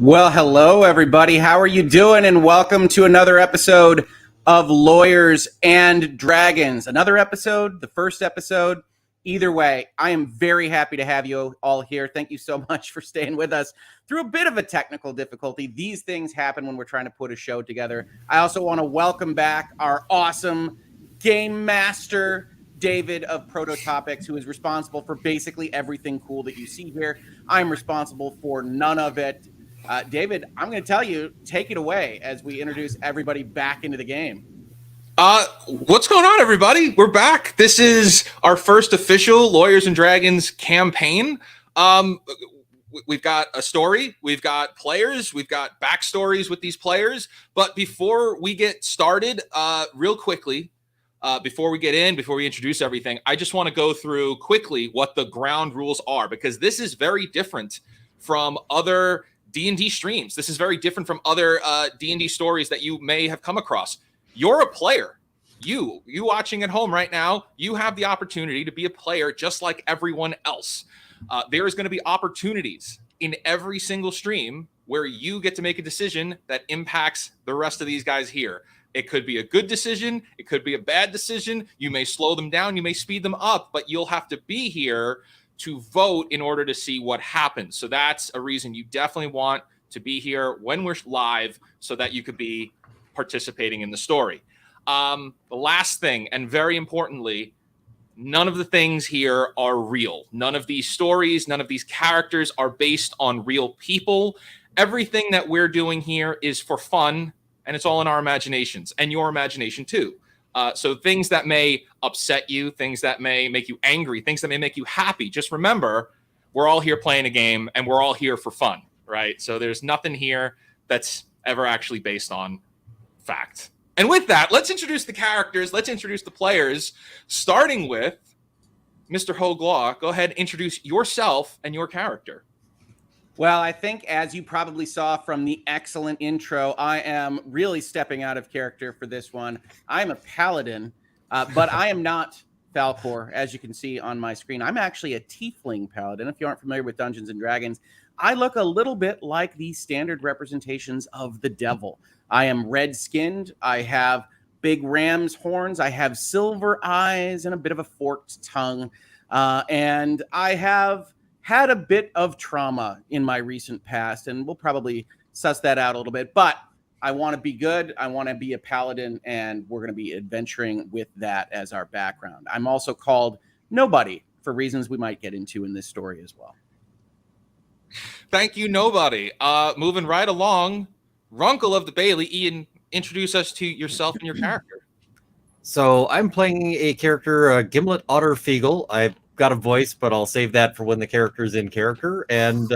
Well, hello, everybody. How are you doing? And welcome to another episode of Lawyers and Dragons. Another episode, the first episode. Either way, I am very happy to have you all here. Thank you so much for staying with us through a bit of a technical difficulty. These things happen when we're trying to put a show together. I also want to welcome back our awesome game master, David of Prototopics, who is responsible for basically everything cool that you see here. I'm responsible for none of it. David, I'm going to tell you, take it away as we introduce everybody back into the game. What's going on, everybody? We're back. This is our first official Lawyers and Dragons campaign. We've got a story, we've got players, we've got backstories with these players. But before we get started, real quickly, before we introduce everything, I just want to go through quickly what the ground rules are, because this is very different from other D&D streams. This is very different from other D&D stories that you may have come across. You're a player. You watching at home right now, you have the opportunity to be a player just like everyone else. There is going to be opportunities in every single stream where you get to make a decision that impacts the rest of these guys here. It could be a good decision. It could be a bad decision. You may slow them down. You may speed them up, but you'll have to be here to vote in order to see what happens. So that's a reason you definitely want to be here when we're live so that you could be participating in the story. The last thing, and very importantly, none of the things here are real. None of these stories, none of these characters are based on real people. Everything that we're doing here is for fun, and it's all in our imaginations and your imagination too. So things that may upset you, things that may make you angry, things that may make you happy, just remember, we're all here playing a game and we're all here for fun, right? So there's nothing here that's ever actually based on fact. And with that, let's introduce the characters. Let's introduce the players, starting with Mr. Hoeg. Go ahead, introduce yourself and your character. Well, I think as you probably saw from the excellent intro, I am really stepping out of character for this one. I'm a paladin, but I am not Falcor, as you can see on my screen. I'm actually a tiefling paladin. If you aren't familiar with Dungeons and Dragons, I look a little bit like the standard representations of the devil. I am red-skinned. I have big ram's horns. I have silver eyes and a bit of a forked tongue. And I have had a bit of trauma in my recent past, and we'll probably suss that out a little bit. But I want to be good. I want to be a paladin, and we're going to be adventuring with that as our background. I'm also called Nobody for reasons we might get into in this story as well. Thank you, Nobody. Moving right along, Runkle of the Bailey. Ian, introduce us to yourself and your character. So I'm playing a character, Gimlet Otterfeagle. I've got a voice, but I'll save that for when the character's in character. And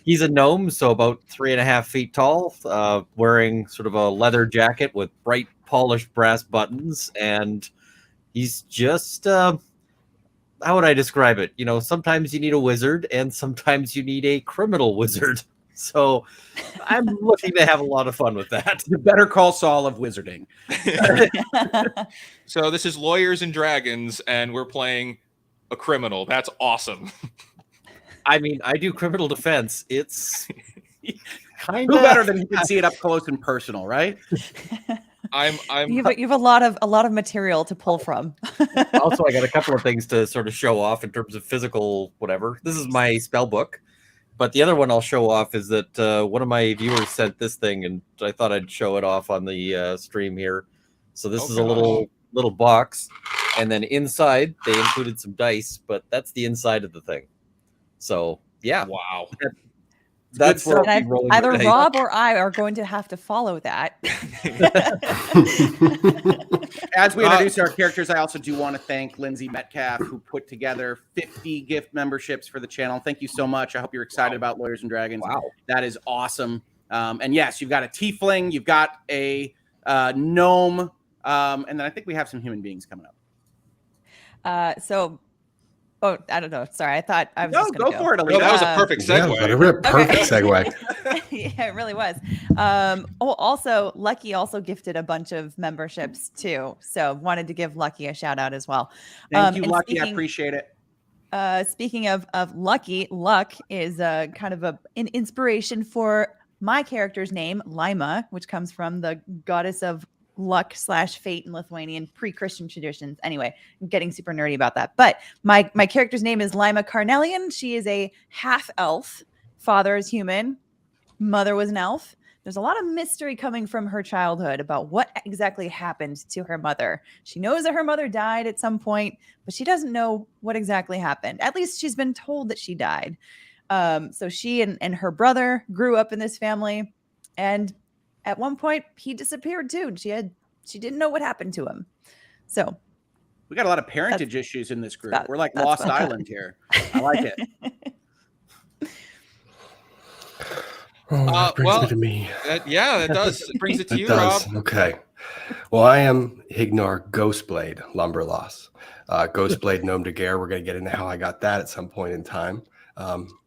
he's a gnome, so about 3.5 feet tall, wearing sort of a leather jacket with bright polished brass buttons. And he's just, how would I describe it? You know, sometimes you need a wizard and sometimes you need a criminal wizard. So I'm looking to have a lot of fun with that. The Better Call Saul of wizarding. So this is Lawyers and Dragons, and we're playing a criminal. That's awesome. I mean, I do criminal defense. It's kind Who of better than you can see it up close and personal, right? You have a lot of material to pull from. Also, I got a couple of things to sort of show off in terms of physical whatever. This is my spell book, but the other one I'll show off is that one of my viewers sent this thing, and I thought I'd show it off on the stream here. So this is a little box, and then inside they included some dice, but that's the inside of the thing. So yeah, wow. That's where either Rob or I are going to have to follow that. As we introduce our characters, I also do want to thank Lindsay Metcalf, who put together 50 gift memberships for the channel. Thank you so much. I hope you're excited about Lawyers and Dragons. Wow. That is awesome. And yes, you've got a tiefling, you've got a gnome, and then I think we have some human beings coming up. Oh, I don't know. Sorry, I thought I was just go for it, Alyte. No, that was a perfect segue. Yeah, perfect segue. Yeah, it really was. Also, Lucky also gifted a bunch of memberships too. So wanted to give Lucky a shout out as well. Thank you, Lucky. I appreciate it. Speaking of lucky, luck is kind of an inspiration for my character's name, Lima, which comes from the goddess of luck / fate in Lithuanian pre-Christian traditions. Anyway, I'm getting super nerdy about that. But my character's name is Lima Carnelian. She is a half elf. Father is human. Mother was an elf. There's a lot of mystery coming from her childhood about what exactly happened to her mother. She knows that her mother died at some point, but she doesn't know what exactly happened. At least she's been told that she died. So she and her brother grew up in this family, and at one point he disappeared too. She didn't know what happened to him. So we got a lot of parentage issues in this group. We're like that's Lost Island here. I like it. Oh, that brings me to me. Yeah, that does. It brings it to you, does. Rob. Okay. Well, I am Hignar Ghostblade Lumberloss. Ghostblade Gnome de Guerre. We're going to get into how I got that at some point in time.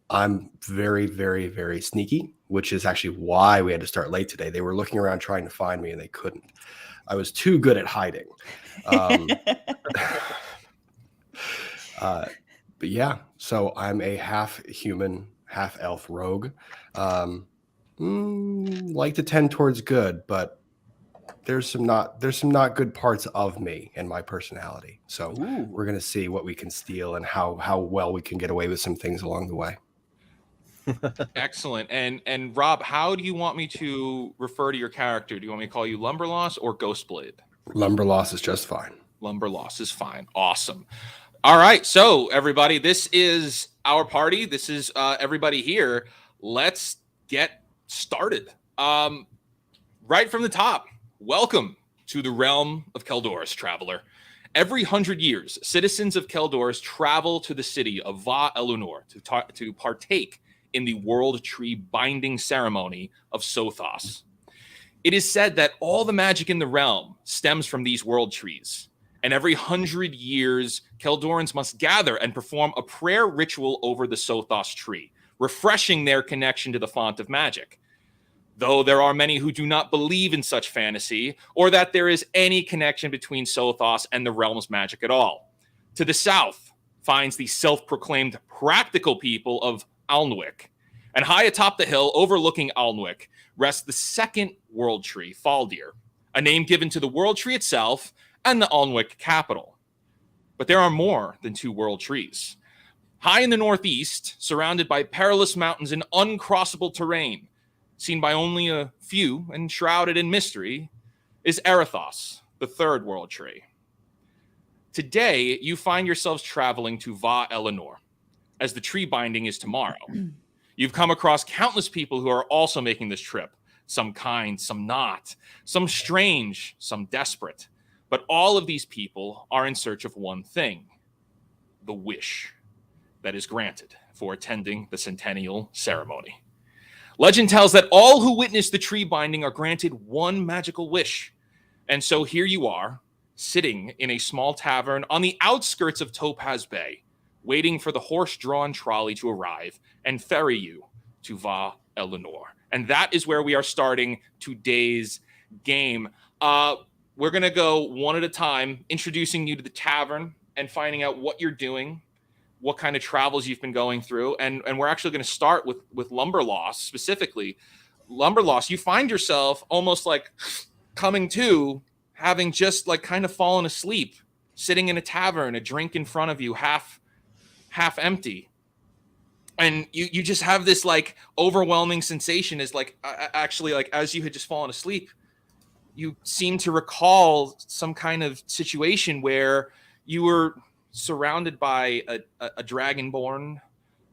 I'm very, very, very sneaky, which is actually why we had to start late today. They were looking around trying to find me and they couldn't. I was too good at hiding. But yeah, so I'm a half human, half elf rogue. Like to tend towards good, but there's some not good parts of me and my personality. So we're gonna see what we can steal and how well we can get away with some things along the way. Excellent. And Rob, how do you want me to refer to your character? Do you want me to call you Lumberloss or Ghostblade? Lumberloss is just fine. Lumberloss is fine. Awesome. All right. So everybody, this is our party. This is everybody here. Let's get started. Right from the top, welcome to the realm of Keldoris, traveler. Every 100 years, citizens of Keldoris travel to the city of Va Elunor to partake in the World Tree Binding Ceremony of Sothos. It is said that all the magic in the realm stems from these world trees, and every 100 years, Keldorans must gather and perform a prayer ritual over the Sothos tree, refreshing their connection to the font of magic. Though there are many who do not believe in such fantasy, or that there is any connection between Sothos and the realm's magic at all. To the south finds the self-proclaimed practical people of Alnwick, and high atop the hill overlooking Alnwick rests the second world tree, Faldir, a name given to the world tree itself and the Alnwick capital. But there are more than two world trees. High in the northeast, surrounded by perilous mountains and uncrossable terrain, seen by only a few and shrouded in mystery, is Erithos, the third world tree. Today, you find yourselves traveling to Va Elunor, as the tree binding is tomorrow. You've come across countless people who are also making this trip, some kind, some not, some strange, some desperate. But all of these people are in search of one thing, the wish that is granted for attending the centennial ceremony. Legend tells that all who witness the tree binding are granted one magical wish. And so here you are, sitting in a small tavern on the outskirts of Topaz Bay, waiting for the horse-drawn trolley to arrive and ferry you to Va Elunor. And that is where we are starting today's game. We're going to go one at a time, introducing you to the tavern and finding out what you're doing, what kind of travels you've been going through. And we're actually going to start with Lumberloss specifically. Lumberloss, you find yourself almost like coming to, having just like kind of fallen asleep, sitting in a tavern, a drink in front of you, half empty. And you just have this like overwhelming sensation is like, actually, like as you had just fallen asleep, you seem to recall some kind of situation where you were surrounded by a dragonborn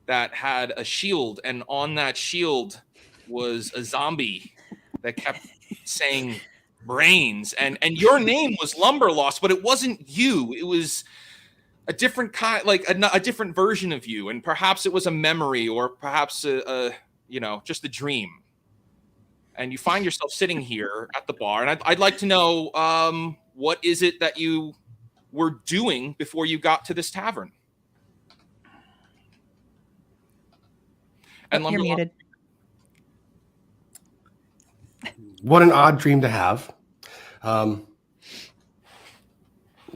that had a shield, and on that shield was a zombie that kept saying brains, and your name was Lumberloss, but it wasn't you. It was a different kind, like a different version of you, and perhaps it was a memory, or perhaps just a dream. And you find yourself sitting here at the bar, and I'd like to know what is it that you were doing before you got to this tavern? And You're muted. What an odd dream to have.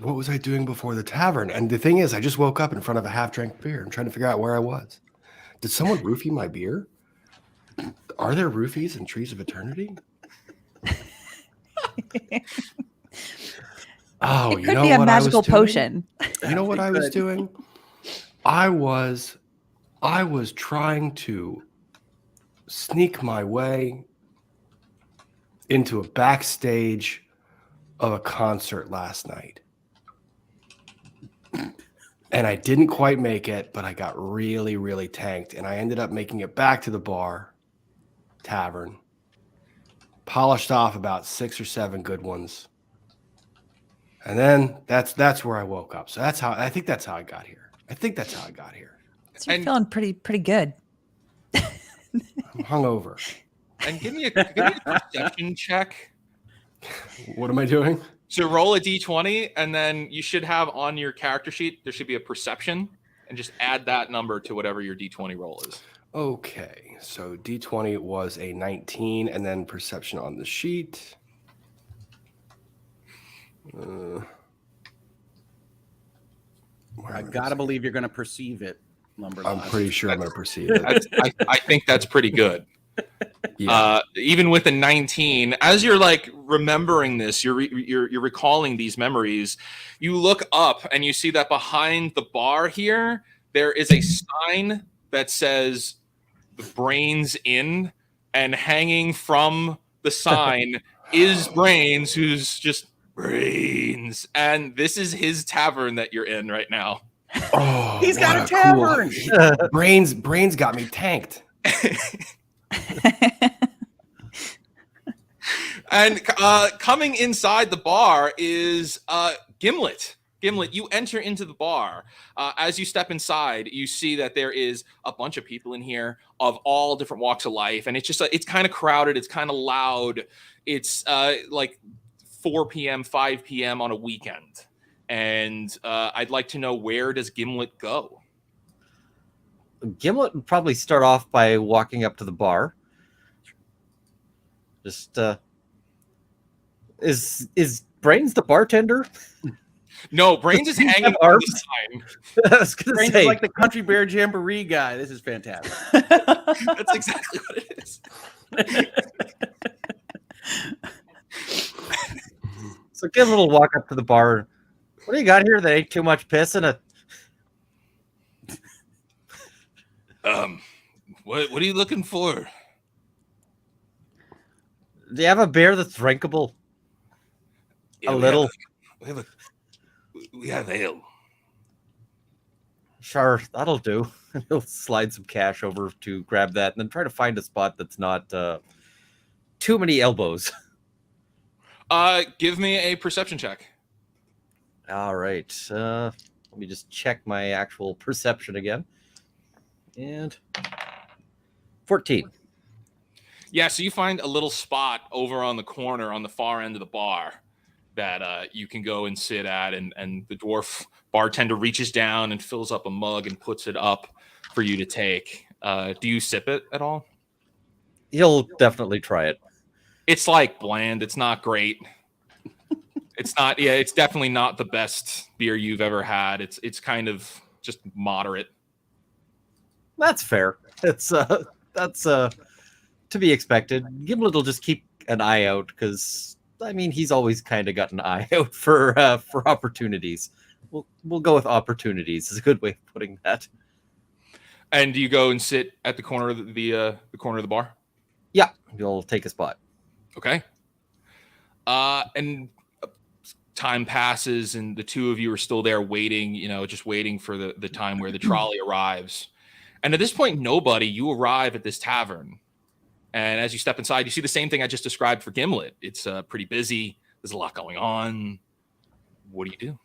what was I doing before the tavern? And the thing is, I just woke up in front of a half-drank beer. I'm trying to figure out where I was. Did someone roofie my beer? Are there roofies in Trees of Eternity? Oh, It you could know be a what magical I was doing? potion. You know what I was doing? I was trying to sneak my way into a backstage of a concert last night. And I didn't quite make it, but I got really, really tanked. And I ended up making it back to the bar, tavern, polished off about 6 or 7 good ones. And then that's where I woke up. So I think that's how I got here. So you're feeling pretty good. I'm hungover. And give me a perception check. What am I doing? So roll a d20, and then you should have on your character sheet, there should be a perception, and just add that number to whatever your d20 roll is. Okay, so D20 was a 19, and then perception on the sheet. I gotta believe you're gonna perceive it, Lumberloss. I'm pretty sure I'm going to perceive it. I think that's pretty good. Yeah. Even with a 19, as you're like remembering this, you're recalling these memories. You look up and you see that behind the bar here, there is a sign that says "The Brains Inn," and hanging from the sign is Brains, who's just Brains, and this is his tavern that you're in right now. Oh, He's got what a tavern. Cool... Brains got me tanked. And coming inside the bar is Gimlet. Gimlet, you enter into the bar. As you step inside, you see that there is a bunch of people in here of all different walks of life, and it's just it's kind of crowded. It's kind of loud. It's like 4 p.m., 5 p.m. on a weekend, and I'd like to know, where does Gimlet go? Gimlet would probably start off by walking up to the bar. Just is Brains the bartender? No, Brains is hanging on arms? the sign. I was gonna Brains say, is like the Country Bear Jamboree guy. This is fantastic. That's exactly what it is. so Gimlet will walk up to the bar. What do you got here that ain't too much piss in it? What are you looking for? Do you have a beer that's drinkable? Yeah, a little. We have ale. Sure, that'll do. He'll slide some cash over to grab that, and then try to find a spot that's not too many elbows. Give me a perception check. All right. Let me just check my actual perception again. And 14. Yeah, so you find a little spot over on the corner on the far end of the bar that you can go and sit at, and the dwarf bartender reaches down and fills up a mug and puts it up for you to take. Do you sip it at all? He'll definitely try it. It's like bland. It's not great. It's not. Yeah, it's definitely not the best beer you've ever had. It's kind of just moderate. That's fair. That's to be expected. Gimlet will just keep an eye out because I mean he's always kind of got an eye out for opportunities. We'll go with opportunities. Is a good way of putting that. And do you go and sit at the corner of the corner of the bar? Yeah, you'll take a spot. Okay. And time passes, and the two of you are still there waiting. Just waiting for the time where the trolley arrives. And at this point, you arrive at this tavern. And as you step inside, you see the same thing I just described for Gimlet. It's pretty busy. There's a lot going on. What do you do?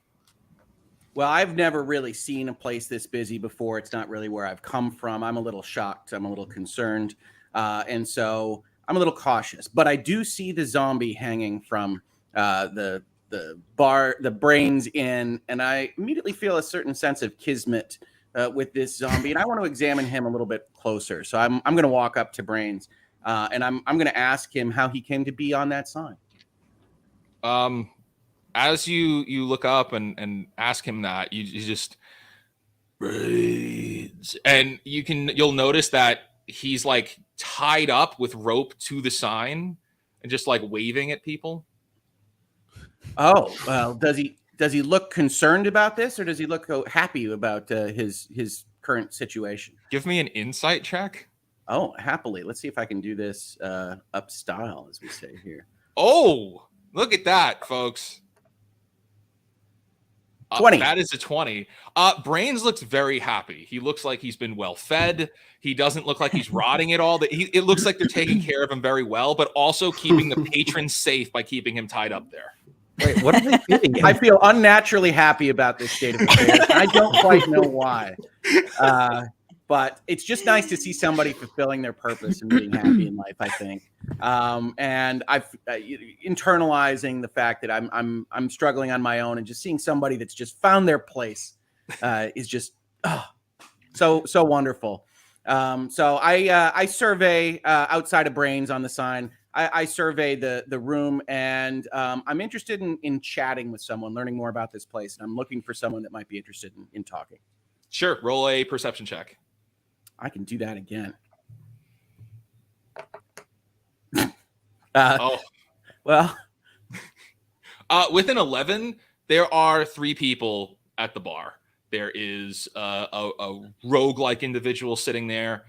Well, I've never really seen a place this busy before. It's not really where I've come from. I'm a little shocked. I'm a little concerned. And so I'm a little cautious. But I do see the zombie hanging from the bar, the Brains Inn. And I immediately feel a certain sense of kismet with this zombie. And I want to examine him a little bit closer. So I'm going to walk up to Brains. And I'm going to ask him how he came to be on that sign. as you look up and ask him that, you just Braids. And you'll notice that he's like tied up with rope to the sign and just like waving at people. Oh, well, does he look concerned about this, or does he look happy about his current situation? Give me an insight check. Oh, happily. Let's see if I can do this up style, as we say here. Oh, look at that, folks. 20. That is a 20. Brains looks very happy. He looks like he's been well fed. He doesn't look like he's rotting at all. It looks like they're taking care of him very well, but also keeping the patrons safe by keeping him tied up there. Wait, what are they feeding him? I feel unnaturally happy about this state of affairs. I don't quite know why. But it's just nice to see somebody fulfilling their purpose and being happy in life, I think. And I've internalizing the fact that I'm struggling on my own, and just seeing somebody that's just found their place is just so wonderful. So I survey outside of Brains on the sign. I survey the room, and I'm interested in chatting with someone, learning more about this place. And I'm looking for someone that might be interested in talking. Sure. Roll a perception check. I can do that again. Well, with an 11, there are 3 people at the bar. There is a rogue-like individual sitting there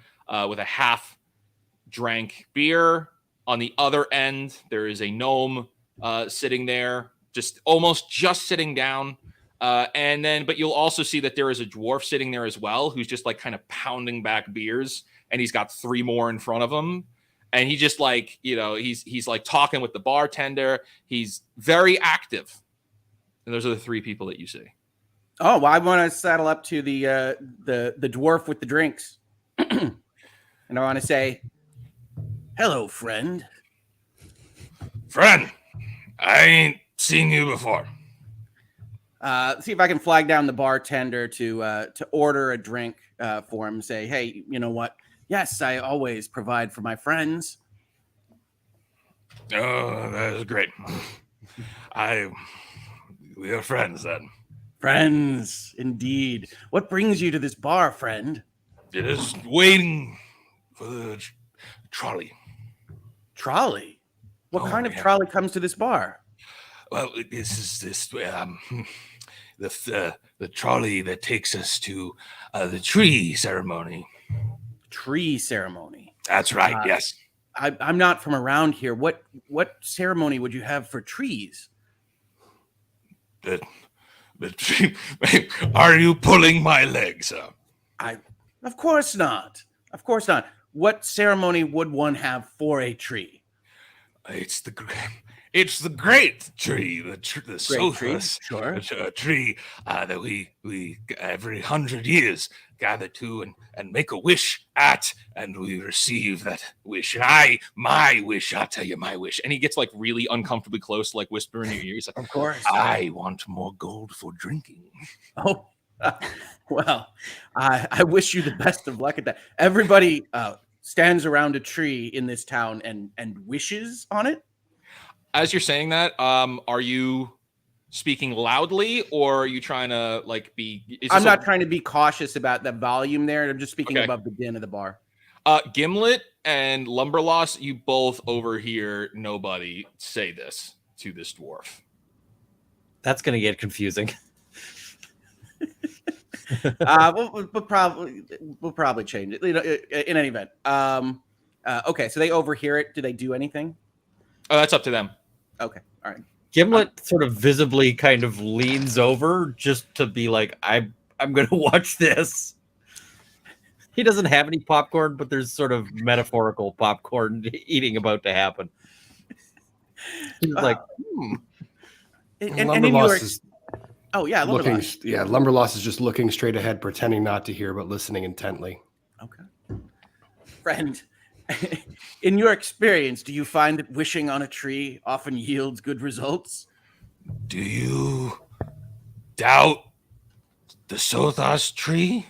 with a half-drank beer. On the other end, there is a gnome sitting there, just sitting down. But you'll also see that there is a dwarf sitting there as well, who's just like kind of pounding back beers, and he's got 3 more in front of him. And he just like, he's like talking with the bartender. He's very active. And those are the 3 people that you see. Oh, well, I want to saddle up to the dwarf with the drinks. And I want to say, hello, friend. Friend, I ain't seen you before. See if I can flag down the bartender to order a drink for him. Say, hey, you know what? Yes, I always provide for my friends. Oh, that is great. We are friends then. Friends, indeed. What brings you to this bar, friend? It is waiting for the trolley. Trolley? What kind of trolley comes to this bar? Well, this is the trolley that takes us to the tree ceremony. Tree ceremony. That's right. Yes. I'm not from around here. What ceremony would you have for trees? The tree. Are you pulling my leg, sir? Of course not. Of course not. What ceremony would one have for a tree? It's the great tree, the Great tree, tree that we every 100 years gather to and make a wish at, and we receive that wish. And my wish, I'll tell you my wish. And he gets like really uncomfortably close, like whispering in your ear. He's like, of course. I want more gold for drinking. Oh, well, I wish you the best of luck at that. Everybody stands around a tree in this town and wishes on it. As you're saying that, are you speaking loudly, or are you trying to like be? I'm not trying to be cautious about the volume there. I'm just speaking above the din of the bar. Gimlet and Lumberloss, you both overhear nobody say this to this dwarf. That's going to get confusing. We'll probably change it. In any event. Okay, so they overhear it. Do they do anything? Oh, that's up to them. Okay, all right. Gimlet sort of visibly kind of leans over just to be like, I'm going to watch this. He doesn't have any popcorn, but there's sort of metaphorical popcorn eating about to happen. He's like, And in your... Oh, yeah, Lumberloss. Lumberloss is just looking straight ahead, pretending not to hear, but listening intently. Okay. Friend, in your experience, do you find that wishing on a tree often yields good results? Do you doubt the Sothos tree?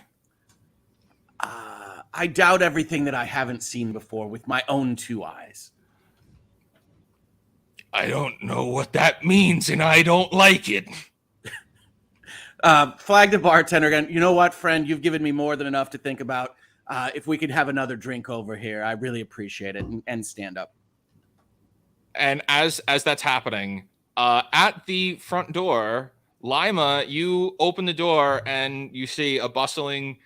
I doubt everything that I haven't seen before with my own 2 eyes. I don't know what that means, and I don't like it. Flag the bartender again. You know what, friend? You've given me more than enough to think about. If we could have another drink over here, I really appreciate it. And stand up. And as that's happening, at the front door, Lima, you open the door and you see a bustling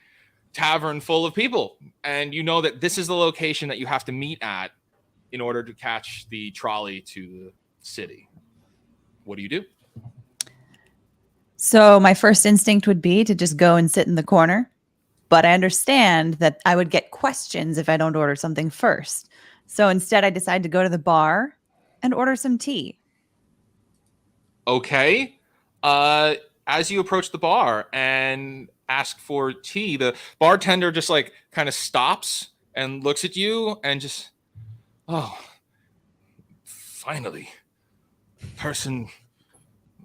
tavern full of people. And you know that this is the location that you have to meet at in order to catch the trolley to the city. What do you do? So my first instinct would be to just go and sit in the corner. But I understand that I would get questions if I don't order something first. So instead, I decide to go to the bar and order some tea. Okay. As you approach the bar and ask for tea, the bartender just like kind of stops and looks at you and just, oh, Finally, person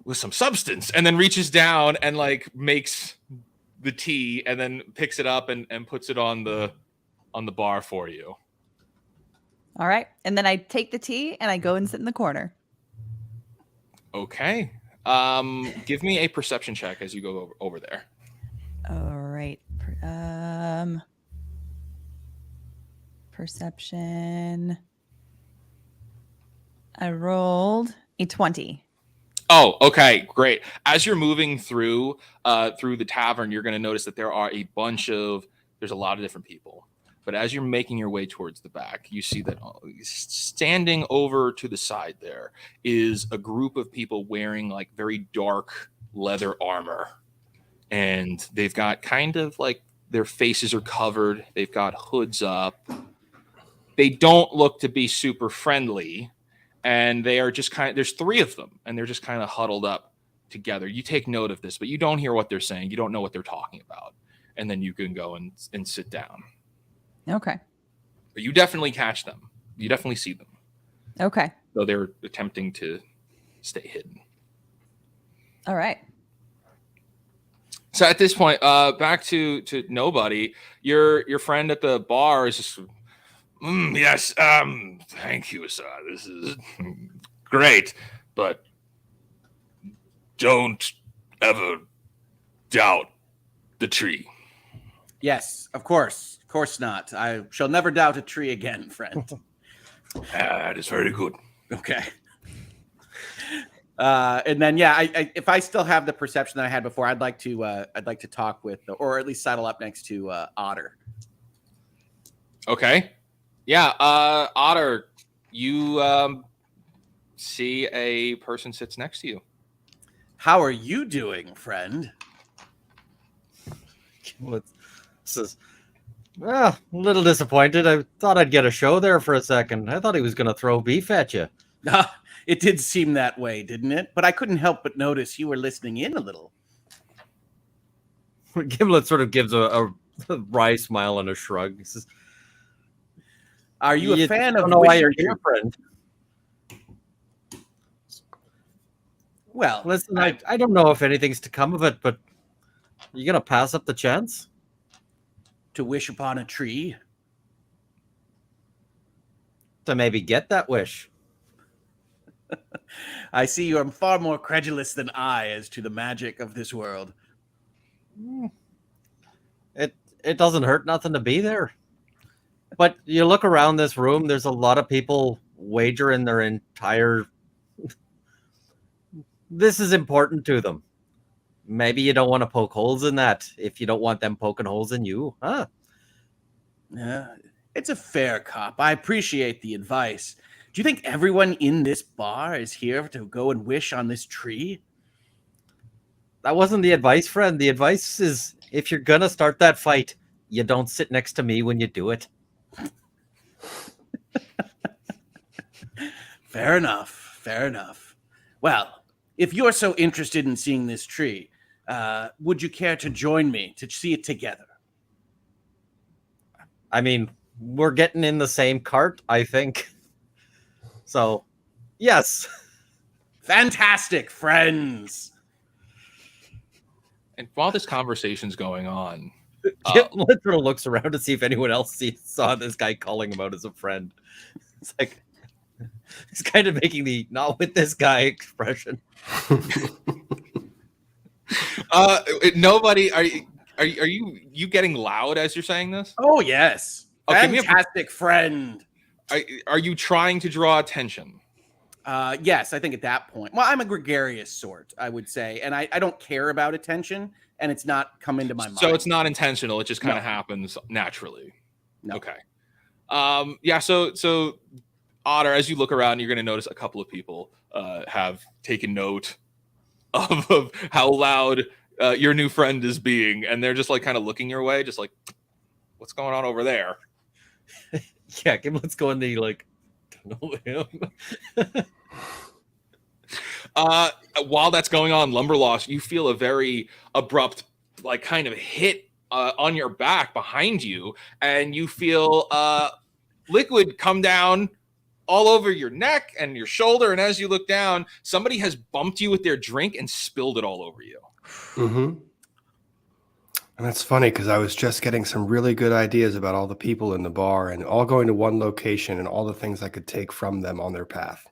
with some substance. and then reaches down and like makes the tea and then picks it up and puts it on the bar for you. All right. And then I take the tea and I go and sit in the corner. Okay. Give me a perception check as you go over there. All right. Perception. I rolled a 20. Oh, okay, great. As you're moving through the tavern, you're going to notice that there's a lot of different people. But as you're making your way towards the back, you see that standing over to the side there is a group of people wearing like very dark leather armor. And they've got kind of like their faces are covered. They've got hoods up. They don't look to be super friendly. And they are just there's three of them, and they're just kind of huddled up together. You take note of this, but you don't hear what they're saying. You don't know what they're talking about. And then you can go and sit down. Okay. But you definitely catch them. You definitely see them. Okay. Though they're attempting to stay hidden. All right. So at this point, back to nobody. Your friend at the bar is just, Yes, thank you, sir. This is great, but don't ever doubt the tree. Yes, of course. Of course not. I shall never doubt a tree again, friend. That is very good. Okay. And then, yeah, I if I still have the perception that I had before, I'd like to talk with, or at least saddle up next to Otter. okay. Yeah, Otter, you see a person sits next to you. How are you doing, friend? A little disappointed. I thought I'd get a show there for a second. I thought he was going to throw beef at you. It did seem that way, didn't it? But I couldn't help but notice you were listening in a little. Gimlet sort of gives a wry smile and a shrug. He says, Are you a fan of? I don't know why you're Witcher? here, friend. Well, Listen, I don't know if anything's to come of it, but you gonna pass up the chance to wish upon a tree. to maybe get that wish? I see you are far more credulous than I as to the magic of this world. It doesn't hurt nothing to be there. But you look around this room, there's a lot of people wagering their entire... This is important to them. Maybe you don't want to poke holes in that if you don't want them poking holes in you, huh? Yeah, it's a fair cop. I appreciate the advice. Do you think everyone in this bar is here to go and wish on this tree? That wasn't the advice, friend. The advice is if you're gonna start that fight, you don't sit next to me when you do it. Fair enough. Fair enough. Well, if you're so interested in seeing this tree, would you care to join me to see it together? I mean, we're getting in the same cart, I think. So, yes. Fantastic, friends. And while this conversation's going on, Gimlet sort of looks around to see if anyone else saw this guy calling him out as a friend. It's like, He's kind of making the "not with this guy" expression. Nobody. Are you getting loud as you're saying this? Oh yes, Oh, give me a- fantastic friend. Are you trying to draw attention? Yes, I think at that point. Well, I'm a gregarious sort, I would say, and I don't care about attention, and it's not come into my mind. So it's not intentional. It just kind of No. happens naturally. No. Okay. Yeah. So Otter, as you look around, you're going to notice a couple of people have taken note of how loud your new friend is being, and they're just like kind of looking your way, just like, what's going on over there? Yeah, Gimlet's going the like, don't know him. While that's going on, Lumberlost, you feel a very abrupt, like kind of hit on your back behind you, and you feel liquid come down all over your neck and your shoulder. And as you look down, somebody has bumped you with their drink and spilled it all over you. Mm-hmm. And that's funny because I was just getting some really good ideas about all the people in the bar and all going to one location and all the things I could take from them on their path.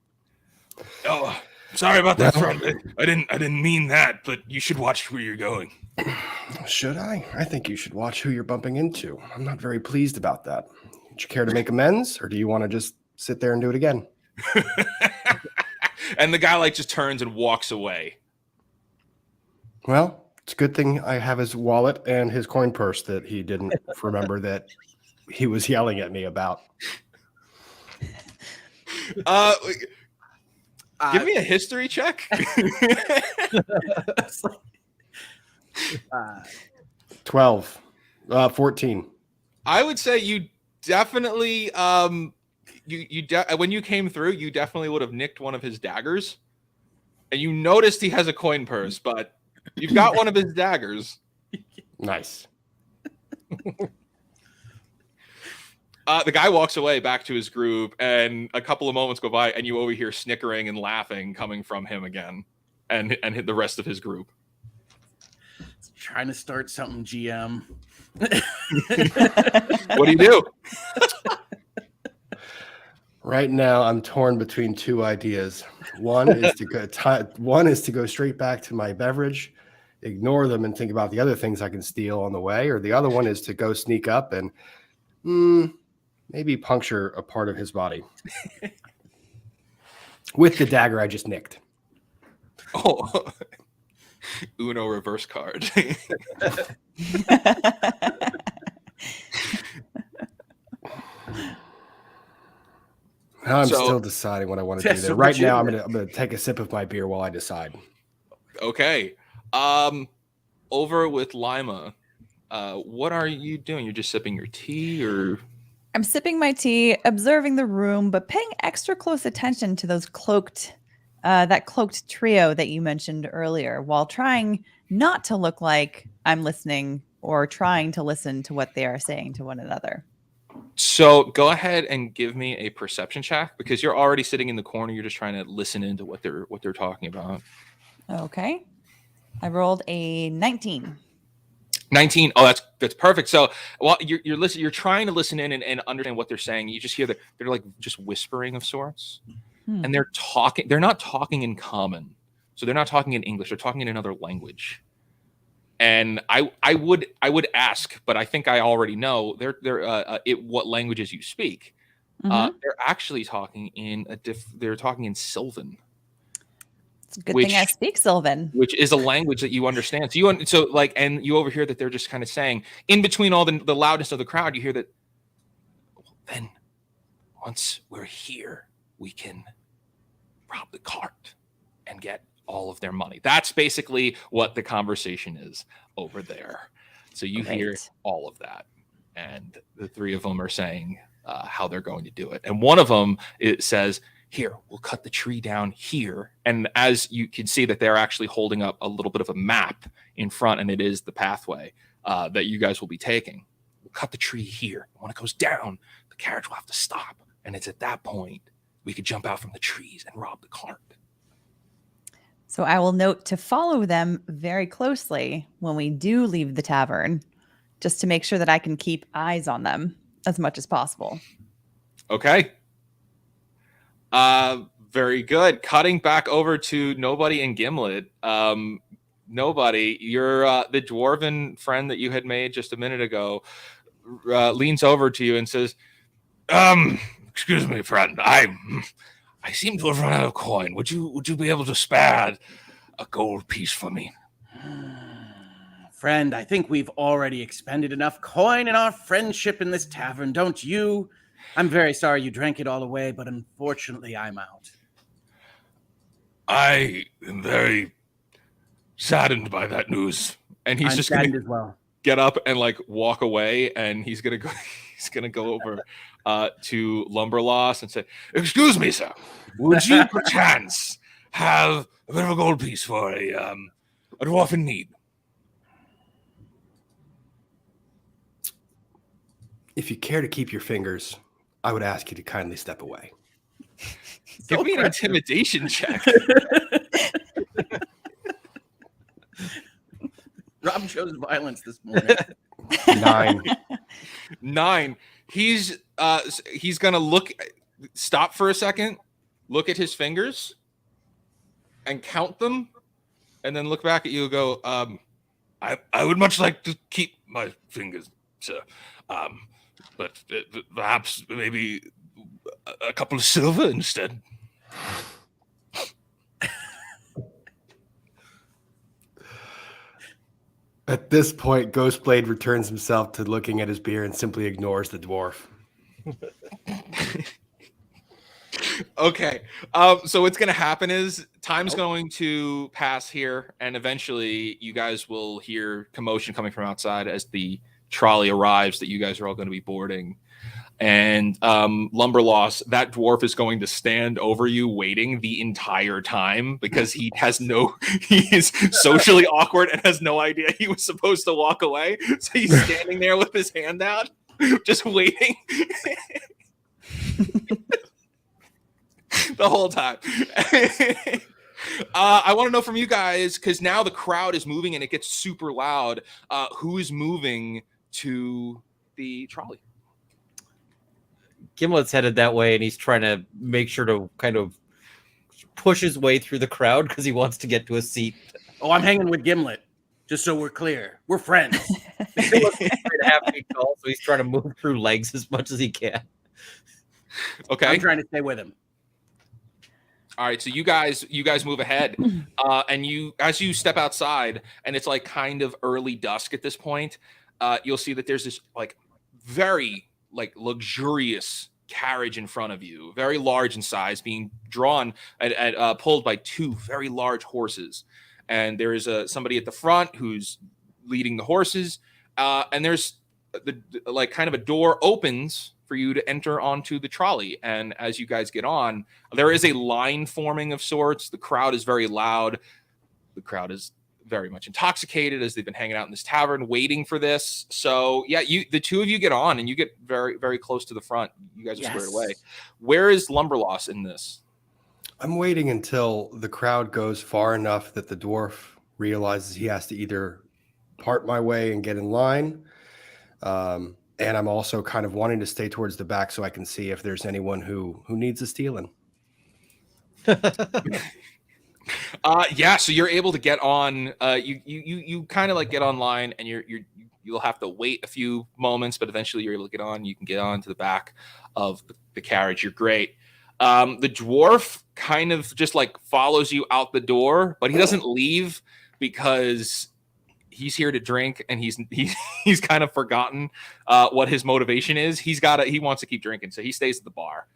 Oh, sorry about that, Well- friend. I didn't mean that, but you should watch where you're going. Should I? I think you should watch who you're bumping into. I'm not very pleased about that. Would you care to make amends, or do you want to just sit there and do it again? And the guy like just turns and walks away. Well, it's a good thing I have his wallet and his coin purse that he didn't remember that he was yelling at me about. Give me a history check. 12. 14. I would say you definitely when you came through, you definitely would have nicked one of his daggers. And you noticed he has a coin purse, but you've got one of his daggers. Nice. The guy walks away back to his group, and a couple of moments go by, and you overhear snickering and laughing coming from him again, and hit the rest of his group. Trying to start something, GM. What do you do? Right now, I'm torn between two ideas. One is to go straight back to my beverage, ignore them, and think about the other things I can steal on the way. Or the other one is to go sneak up and maybe puncture a part of his body with the dagger I just nicked. Oh, Uno reverse card. Now I'm So- still deciding what I want to Yeah, do so there. Right now, I'm legitimate. gonna take a sip of my beer while I decide. Okay. Over with Lima. What are you doing? You're just sipping your tea, or I'm sipping my tea, observing the room, but paying extra close attention to those that cloaked trio that you mentioned earlier, while trying not to look like I'm listening or trying to listen to what they are saying to one another. so go ahead and give me a perception check, because you're already sitting in the corner. You're just trying to listen into what they're talking about. Okay. I rolled a 19. 19. Oh, that's perfect. So while you're trying to listen in and understand what they're saying, you just hear that they're like just whispering of sorts. And they're not talking in common. So they're not talking in English, they're talking in another language. And I would ask, but I think I already know what languages you speak. Mhm. They're actually talking they're talking in Sylvan, It's a good thing I speak Sylvan. which is a language that you understand. And you overhear that they're just kind of saying, in between all the loudness of the crowd, you hear that, then once we're here, we can rob the cart and get all of their money. That's basically what the conversation is over there. So you hear Great. all of that. And the three of them are saying how they're going to do it. And one of them, it says, here, we'll cut the tree down here. And as you can see that they're actually holding up a little bit of a map in front, and it is the pathway that you guys will be taking. We'll cut the tree here. When it goes down, the carriage will have to stop. And it's at that point we could jump out from the trees and rob the cart. So I will note to follow them very closely when we do leave the tavern, just to make sure that I can keep eyes on them as much as possible. Okay. Very good. Cutting back over to Nobody and Gimlet. Nobody, you're the dwarven friend that you had made just a minute ago, leans over to you and says, Excuse me, friend. I seem to have run out of coin. Would you be able to spare a gold piece for me? Friend, I think we've already expended enough coin in our friendship in this tavern, don't you? I'm very sorry you drank it all away, but unfortunately I'm out. I am very saddened by that news. and he's I'm just gonna saddened as well. get up and like walk away, and he's gonna go. He's gonna go over to Lumberloss and say, Excuse me, sir. Would you perchance have a bit of a gold piece for a dwarf in need? If you care to keep your fingers, I would ask you to kindly step away. "Give me an intimidation check." Rob chose violence this morning. 9. 9. He's gonna stop for a second, look at his fingers, and count them, and then look back at you and go, I would much like to keep my fingers, sir. But perhaps maybe a couple of silver instead. At this point, Ghostblade returns himself to looking at his beer and simply ignores the dwarf. Okay. So what's going to happen is time's going to pass here, and eventually you guys will hear commotion coming from outside as the trolley arrives that you guys are all going to be boarding. And Lumberloss, that dwarf is going to stand over you waiting the entire time because he is socially awkward and has no idea he was supposed to walk away. So he's standing there with his hand out, just waiting. The whole time. I want to know from you guys, because now the crowd is moving and it gets super loud. Who is moving to the trolley? Gimlet's headed that way, and he's trying to make sure to kind of push his way through the crowd because he wants to get to a seat. Oh, I'm hanging with Gimlet. Just so we're clear, we're friends. Gimlet's 3.5 feet tall, so he's trying to move through legs as much as he can. Okay. I'm trying to stay with him. All right, so you guys move ahead, and as you step outside, and it's like kind of early dusk at this point. You'll see that there's this like very like luxurious carriage in front of you, very large in size, being drawn at pulled by 2 very large horses, and there is somebody at the front who's leading the horses, and there's the like kind of a door opens for you to enter onto the trolley. And as you guys get on, there is a line forming of sorts. The crowd is very loud. The crowd is very much intoxicated as they've been hanging out in this tavern waiting for this. So yeah, the two of you get on and you get very, very close to the front. You guys are squared away. Where is Lumberloss in this? I'm waiting until the crowd goes far enough that the dwarf realizes he has to either part my way and get in line. And I'm also kind of wanting to stay towards the back so I can see if there's anyone who needs a stealing. Yeah, so you're able to get on. You kind of like get online, and you'll have to wait a few moments, but eventually you're able to get on. You can get on to the back of the carriage. You're great. The dwarf kind of just like follows you out the door, but he doesn't leave because he's here to drink, and he's kind of forgotten what his motivation is. He wants to keep drinking, so he stays at the bar.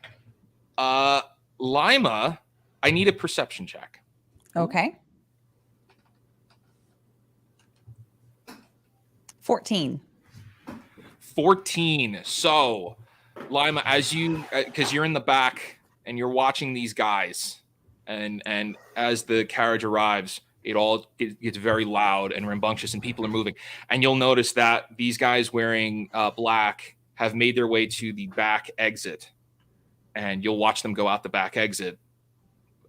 Lima, I need a perception check. Okay. 14. 14. So, Lima, as because you're in the back and you're watching these guys, and as the carriage arrives, it all gets very loud and rambunctious, and people are moving. And you'll notice that these guys wearing black have made their way to the back exit, and you'll watch them go out the back exit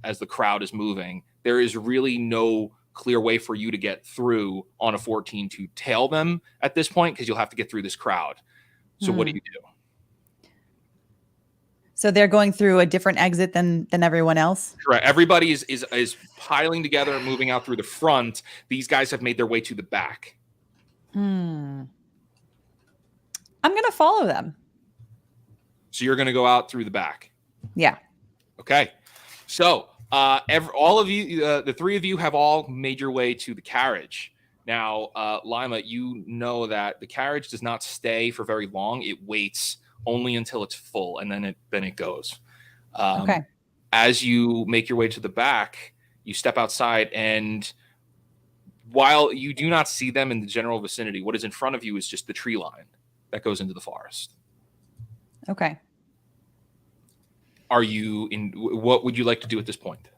as the crowd is moving. There is really no clear way for you to get through on a 14 to tail them at this point, because you'll have to get through this crowd. So what do you do? So they're going through a different exit than everyone else. Correct. Everybody is piling together and moving out through the front. These guys have made their way to the back. I'm gonna follow them. So you're going to go out through the back. Yeah. Okay. So all of you, the three of you, have all made your way to the carriage. Now, Lima, you know that the carriage does not stay for very long. It waits only until it's full, and then it goes. Okay. As you make your way to the back, you step outside, and while you do not see them in the general vicinity, what is in front of you is just the tree line that goes into the forest. Okay. Are you in? What would you like to do at this point?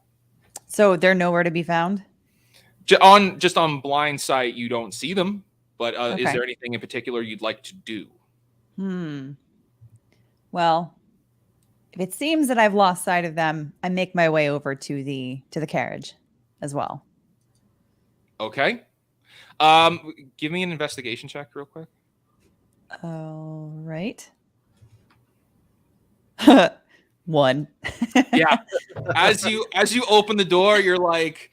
So they're nowhere to be found? Just on blind sight, you don't see them, but is Okay. there anything in particular you'd like to do? Well, if it seems that I've lost sight of them, I make my way over to the carriage as well. Okay. Give me an investigation check real quick. All right. 1. Yeah. As you open the door, you're like,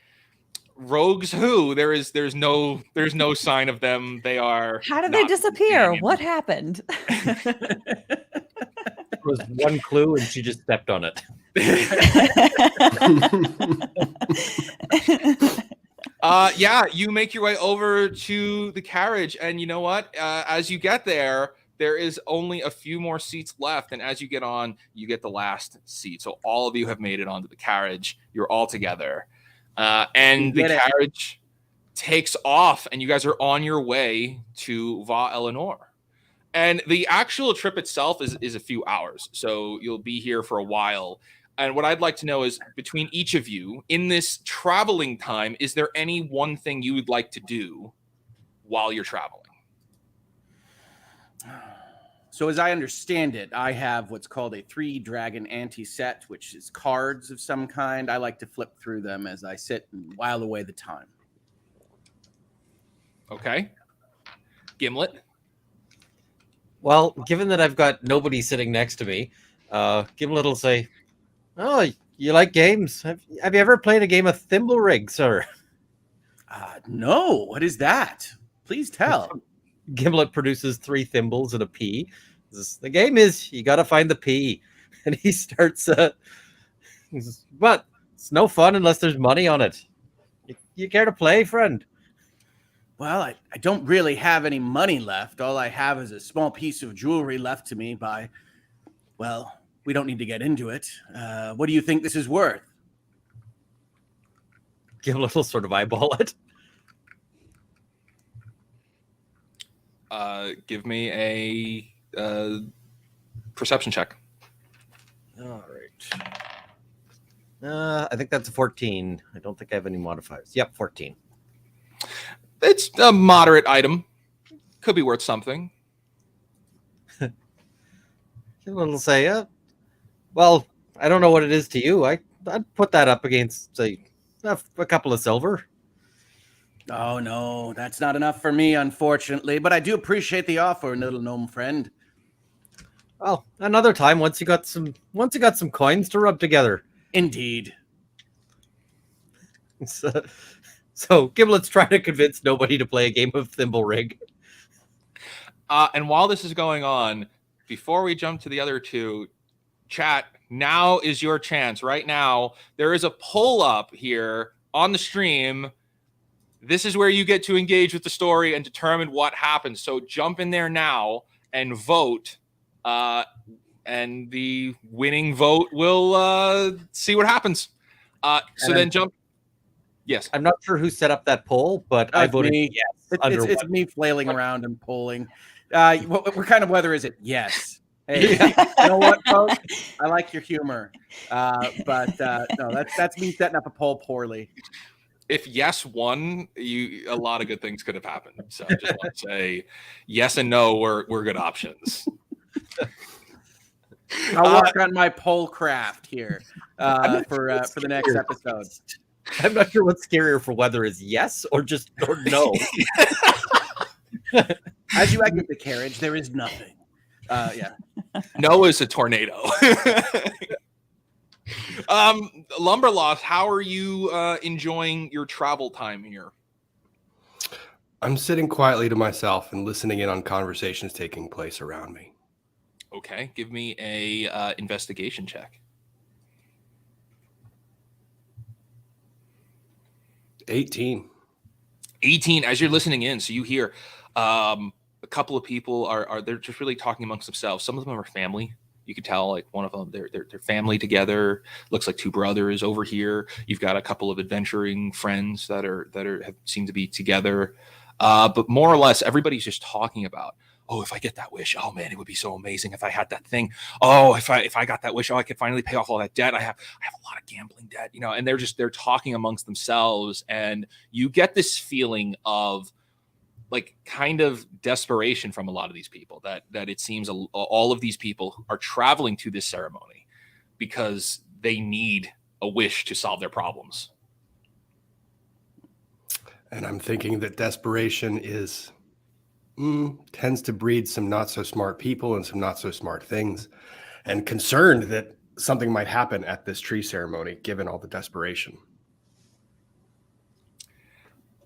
rogues who? There's no sign of them. They are. How did they not disappear? standing. What happened? There was one clue, and she just stepped on it. Yeah, you make your way over to the carriage, and you know what? As you get there is only a few more seats left, and as you get on, you get the last seat. So all of you have made it onto the carriage. You're all together, and the carriage takes off, and you guys are on your way to Va Eleanor. And the actual trip itself is a few hours, so you'll be here for a while. And what I'd like to know is, between each of you, in this traveling time, is there any one thing you would like to do while you're traveling? So as I understand it, I have what's called a 3-dragon anti-set, which is cards of some kind. I like to flip through them as I sit and while away the time. Okay. Gimlet? Well, given that I've got nobody sitting next to me, Gimlet will say, "Oh, you like games? Have you ever played a game of Thimble Rig, sir?" No, what is that? Please tell. Gimlet produces 3 thimbles and a pea. The game is you got to find the pea, and he starts. He says, "But it's no fun unless there's money on it. You care to play, friend?" Well, I don't really have any money left. All I have is a small piece of jewelry left to me by, well, we don't need to get into it. What do you think this is worth? Gimlet will sort of eyeball it. Give me a perception check. All right. I think that's a 14. I don't think I have any modifiers. Yep, 14. It's a moderate item. Could be worth something. Gimlet will say, well, I don't know what it is to you. I'd put that up against, say, a couple of silver. Oh, no, that's not enough for me, unfortunately. But I do appreciate the offer, little gnome friend. Well, another time, once you got some coins to rub together. Indeed. So Gimlet's trying to convince nobody to play a game of Thimble Rig. And while this is going on, before we jump to the other two, chat, now is your chance. Right now, there is a poll up here on the stream. This is where you get to engage with the story and determine what happens. So jump in there now and vote. And the winning vote will see what happens. Then jump. Yes. I'm not sure who set up that poll, but I voted me. yes. It's me flailing around and polling. What kind of weather is it? Yes. Hey, you know what, folks? I like your humor. But no, that's me setting up a poll poorly. If yes won, a lot of good things could have happened. So I just want to say yes and no were good options. I'll work on my poll craft here for the next episode. I'm not sure what's scarier for weather is yes or no. As you exit the carriage, there is nothing. Yeah. Noah's a tornado. Lumberlost, how are you enjoying your travel time here? I'm sitting quietly to myself and listening in on conversations taking place around me. Okay, give me a investigation check. 18. 18 as you're listening in, so you hear a couple of people are they're just really talking amongst themselves. Some of them are family. You could tell, like, one of them, they're family together. Looks like two brothers over here. You've got a couple of adventuring friends that have seem to be together. But more or less, everybody's just talking about, oh, if I get that wish, oh man, it would be so amazing if I had that thing. Oh, if I got that wish, oh, I could finally pay off all that debt. I have a lot of gambling debt, and they're talking amongst themselves, and you get this feeling of, like, kind of desperation from a lot of these people, that it seems all of these people are traveling to this ceremony because they need a wish to solve their problems. And I'm thinking that desperation tends to breed some not so smart people and some not so smart things, and concerned that something might happen at this tree ceremony given all the desperation.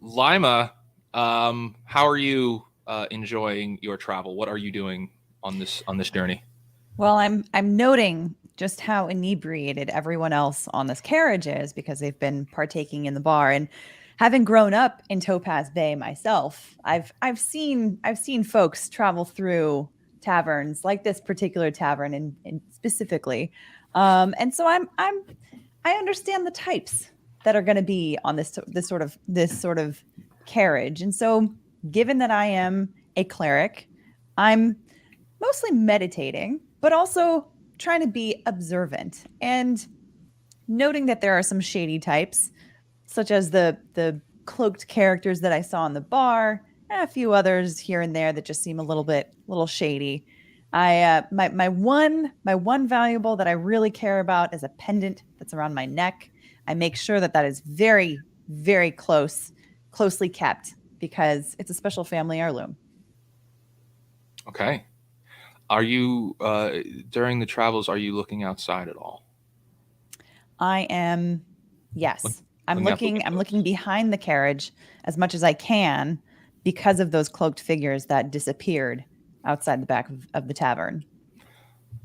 Lima, how are you enjoying your travel? What are you doing on this journey? Well, I'm noting just how inebriated everyone else on this carriage is because they've been partaking in the bar. And having grown up in Topaz Bay myself, I've seen folks travel through taverns like this particular tavern and specifically, and so I understand the types that are going to be on this sort of carriage. And so, given that I am a cleric, I'm mostly meditating, but also trying to be observant and noting that there are some shady types, such as the cloaked characters that I saw in the bar, and a few others here and there that just seem a little shady. My one valuable that I really care about is a pendant that's around my neck. I make sure that is very, very closely kept because it's a special family heirloom. Okay. Are you during the travels, are you looking outside at all? I am. Yes. I'm looking looking behind the carriage as much as I can because of those cloaked figures that disappeared outside the back of the tavern.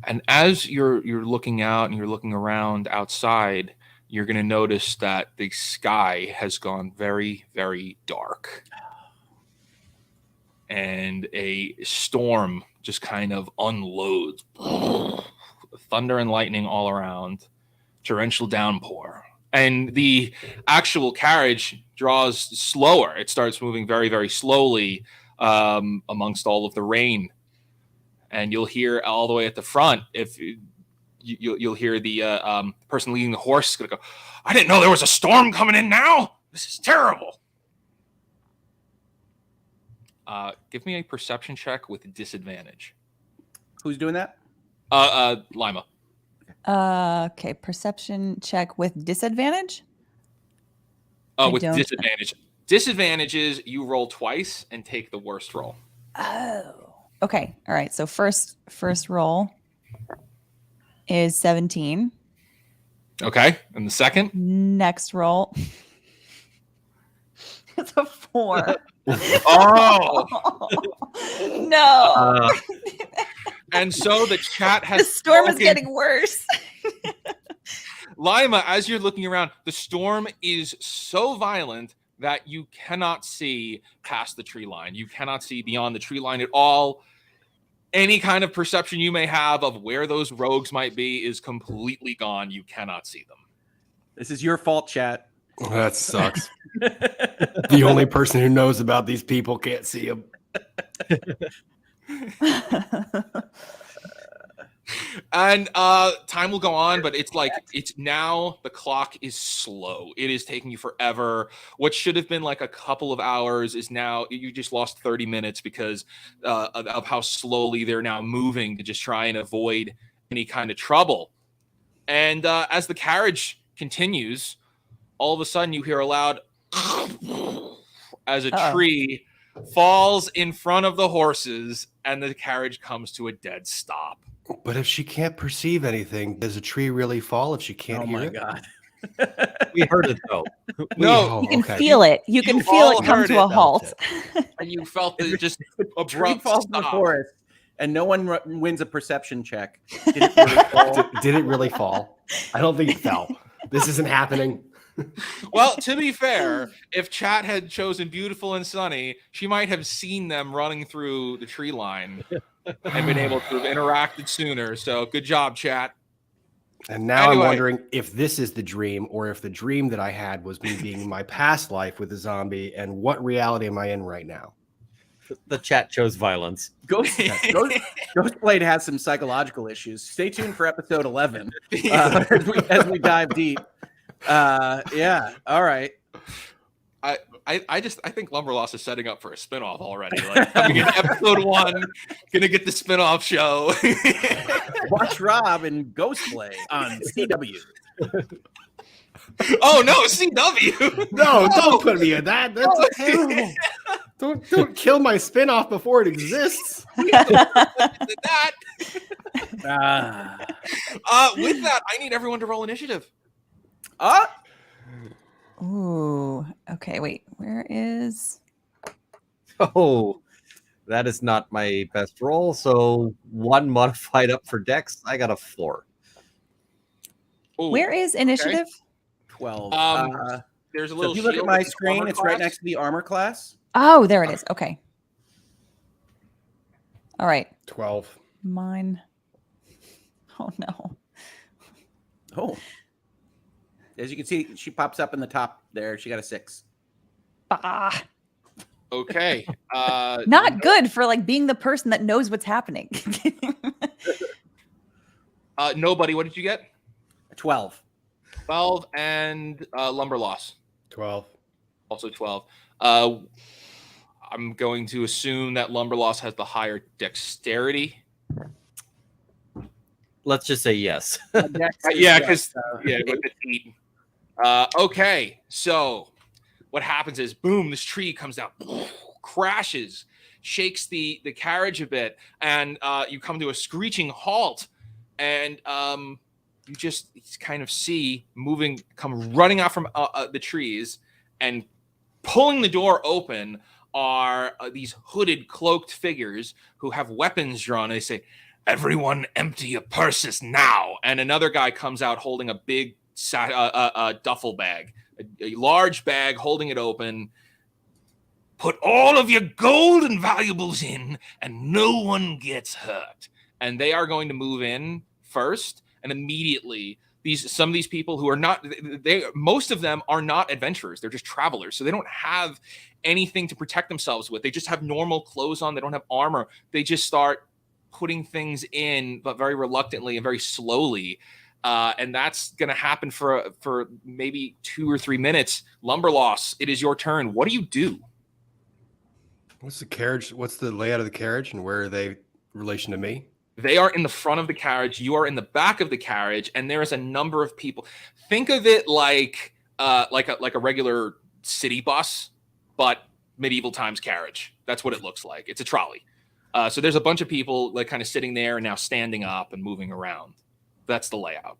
And as you're looking out and you're looking around outside, you're going to notice that the sky has gone very, very dark. And a storm just kind of unloads. Thunder and lightning all around. Torrential downpour. And the actual carriage draws slower. It starts moving very, very slowly amongst all of the rain. And you'll hear all the way at the front, if you'll hear the person leading the horse is going to go, I didn't know there was a storm coming in now. This is terrible. Give me a perception check with disadvantage. Who's doing that? Lima. Okay, perception check with disadvantage. With disadvantage. Disadvantage is you roll twice and take the worst roll. Oh. Okay. All right. So first roll is 17. Okay. And the second? Next roll. It's a 4. Oh. No. And so the chat has the storm is getting worse. Lima, as you're looking around, the storm is so violent that you cannot see past the tree line. You cannot see beyond the tree line at all. Any kind of perception you may have of where those rogues might be is completely gone. You cannot see them. This is your fault, chat. That sucks. The only person who knows about these people can't see them. And time will go on, but it's now the clock is slow. It is taking you forever. What should have been like a couple of hours is now you just lost 30 minutes because of how slowly they're now moving to just try and avoid any kind of trouble. And as the carriage continues, all of a sudden you hear a loud as a tree falls in front of the horses and the carriage comes to a dead stop. But if she can't perceive anything, does a tree really fall if she can't Oh hear my it? god. We heard it though. No, Oh, You can okay. feel it. You can you feel all it come heard to it, a halt. and you felt the just Tree abrupt falls in the stop. forest, and no one wins a perception check. Did it really fall? Did it really fall? I don't think it fell. This isn't happening. Well, to be fair, if chat had chosen Beautiful and Sunny, she might have seen them running through the tree line and been able to have interacted sooner. So good job, chat. And now Anyway. I'm wondering if this is the dream or if the dream that I had was me being in my past life with a zombie, and what reality am I in right now? The chat chose violence. Ghostblade has some psychological issues. Stay tuned for episode 11 as we dive deep. Yeah. All right. I think Lumberloss is setting up for a spinoff already. Like coming in episode 1, gonna get the spinoff show. Watch Rob and Ghostblade on CW. Oh no, CW. No, don't put me in that. That's terrible. Don't kill my spinoff before it exists. That. Ah. With that, I need everyone to roll initiative. Ooh. Okay, wait. Where is Oh, that is not my best roll. So 1 modified up for Dex. I got a 4. Ooh, where is initiative? 12. there's a So little. if you look at shield my with the screen, armor it's right class. next to the armor class. Oh, there it is. Okay. All right. 12. Mine. Oh no. Oh. As you can see, she pops up in the top there. She got a 6. Bah. Okay. Not good for like being the person that knows what's happening. Nobody. What did you get? 12. 12 and Lumberloss. 12. Also 12. I'm going to assume that Lumberloss has the higher dexterity. Let's just say yes. Yeah, because with the feet. Okay, so what happens is, boom, this tree comes down, crashes, shakes the carriage a bit, and you come to a screeching halt, and you just kind of see come running out from the trees, and pulling the door open are these hooded, cloaked figures who have weapons drawn. They say, "Everyone empty your purses now." And another guy comes out holding a big duffel bag, a large bag, holding it open. "Put all of your gold and valuables in, and no one gets hurt." And they are going to move in first, and immediately some of these people who are not, most of them are not adventurers. They're just travelers. So they don't have anything to protect themselves with. They just have normal clothes on. They don't have armor. They just start putting things in, but very reluctantly and very slowly. And that's going to happen for maybe 2 or 3 minutes. Lumberloss, it is your turn. What do you do? What's the carriage? What's the layout of the carriage, and where are they in relation to me? They are in the front of the carriage. You are in the back of the carriage, and there is a number of people. Think of it like a regular city bus, but medieval times carriage. That's what it looks like. It's a trolley. So there's a bunch of people like kind of sitting there and now standing up and moving around. That's the layout.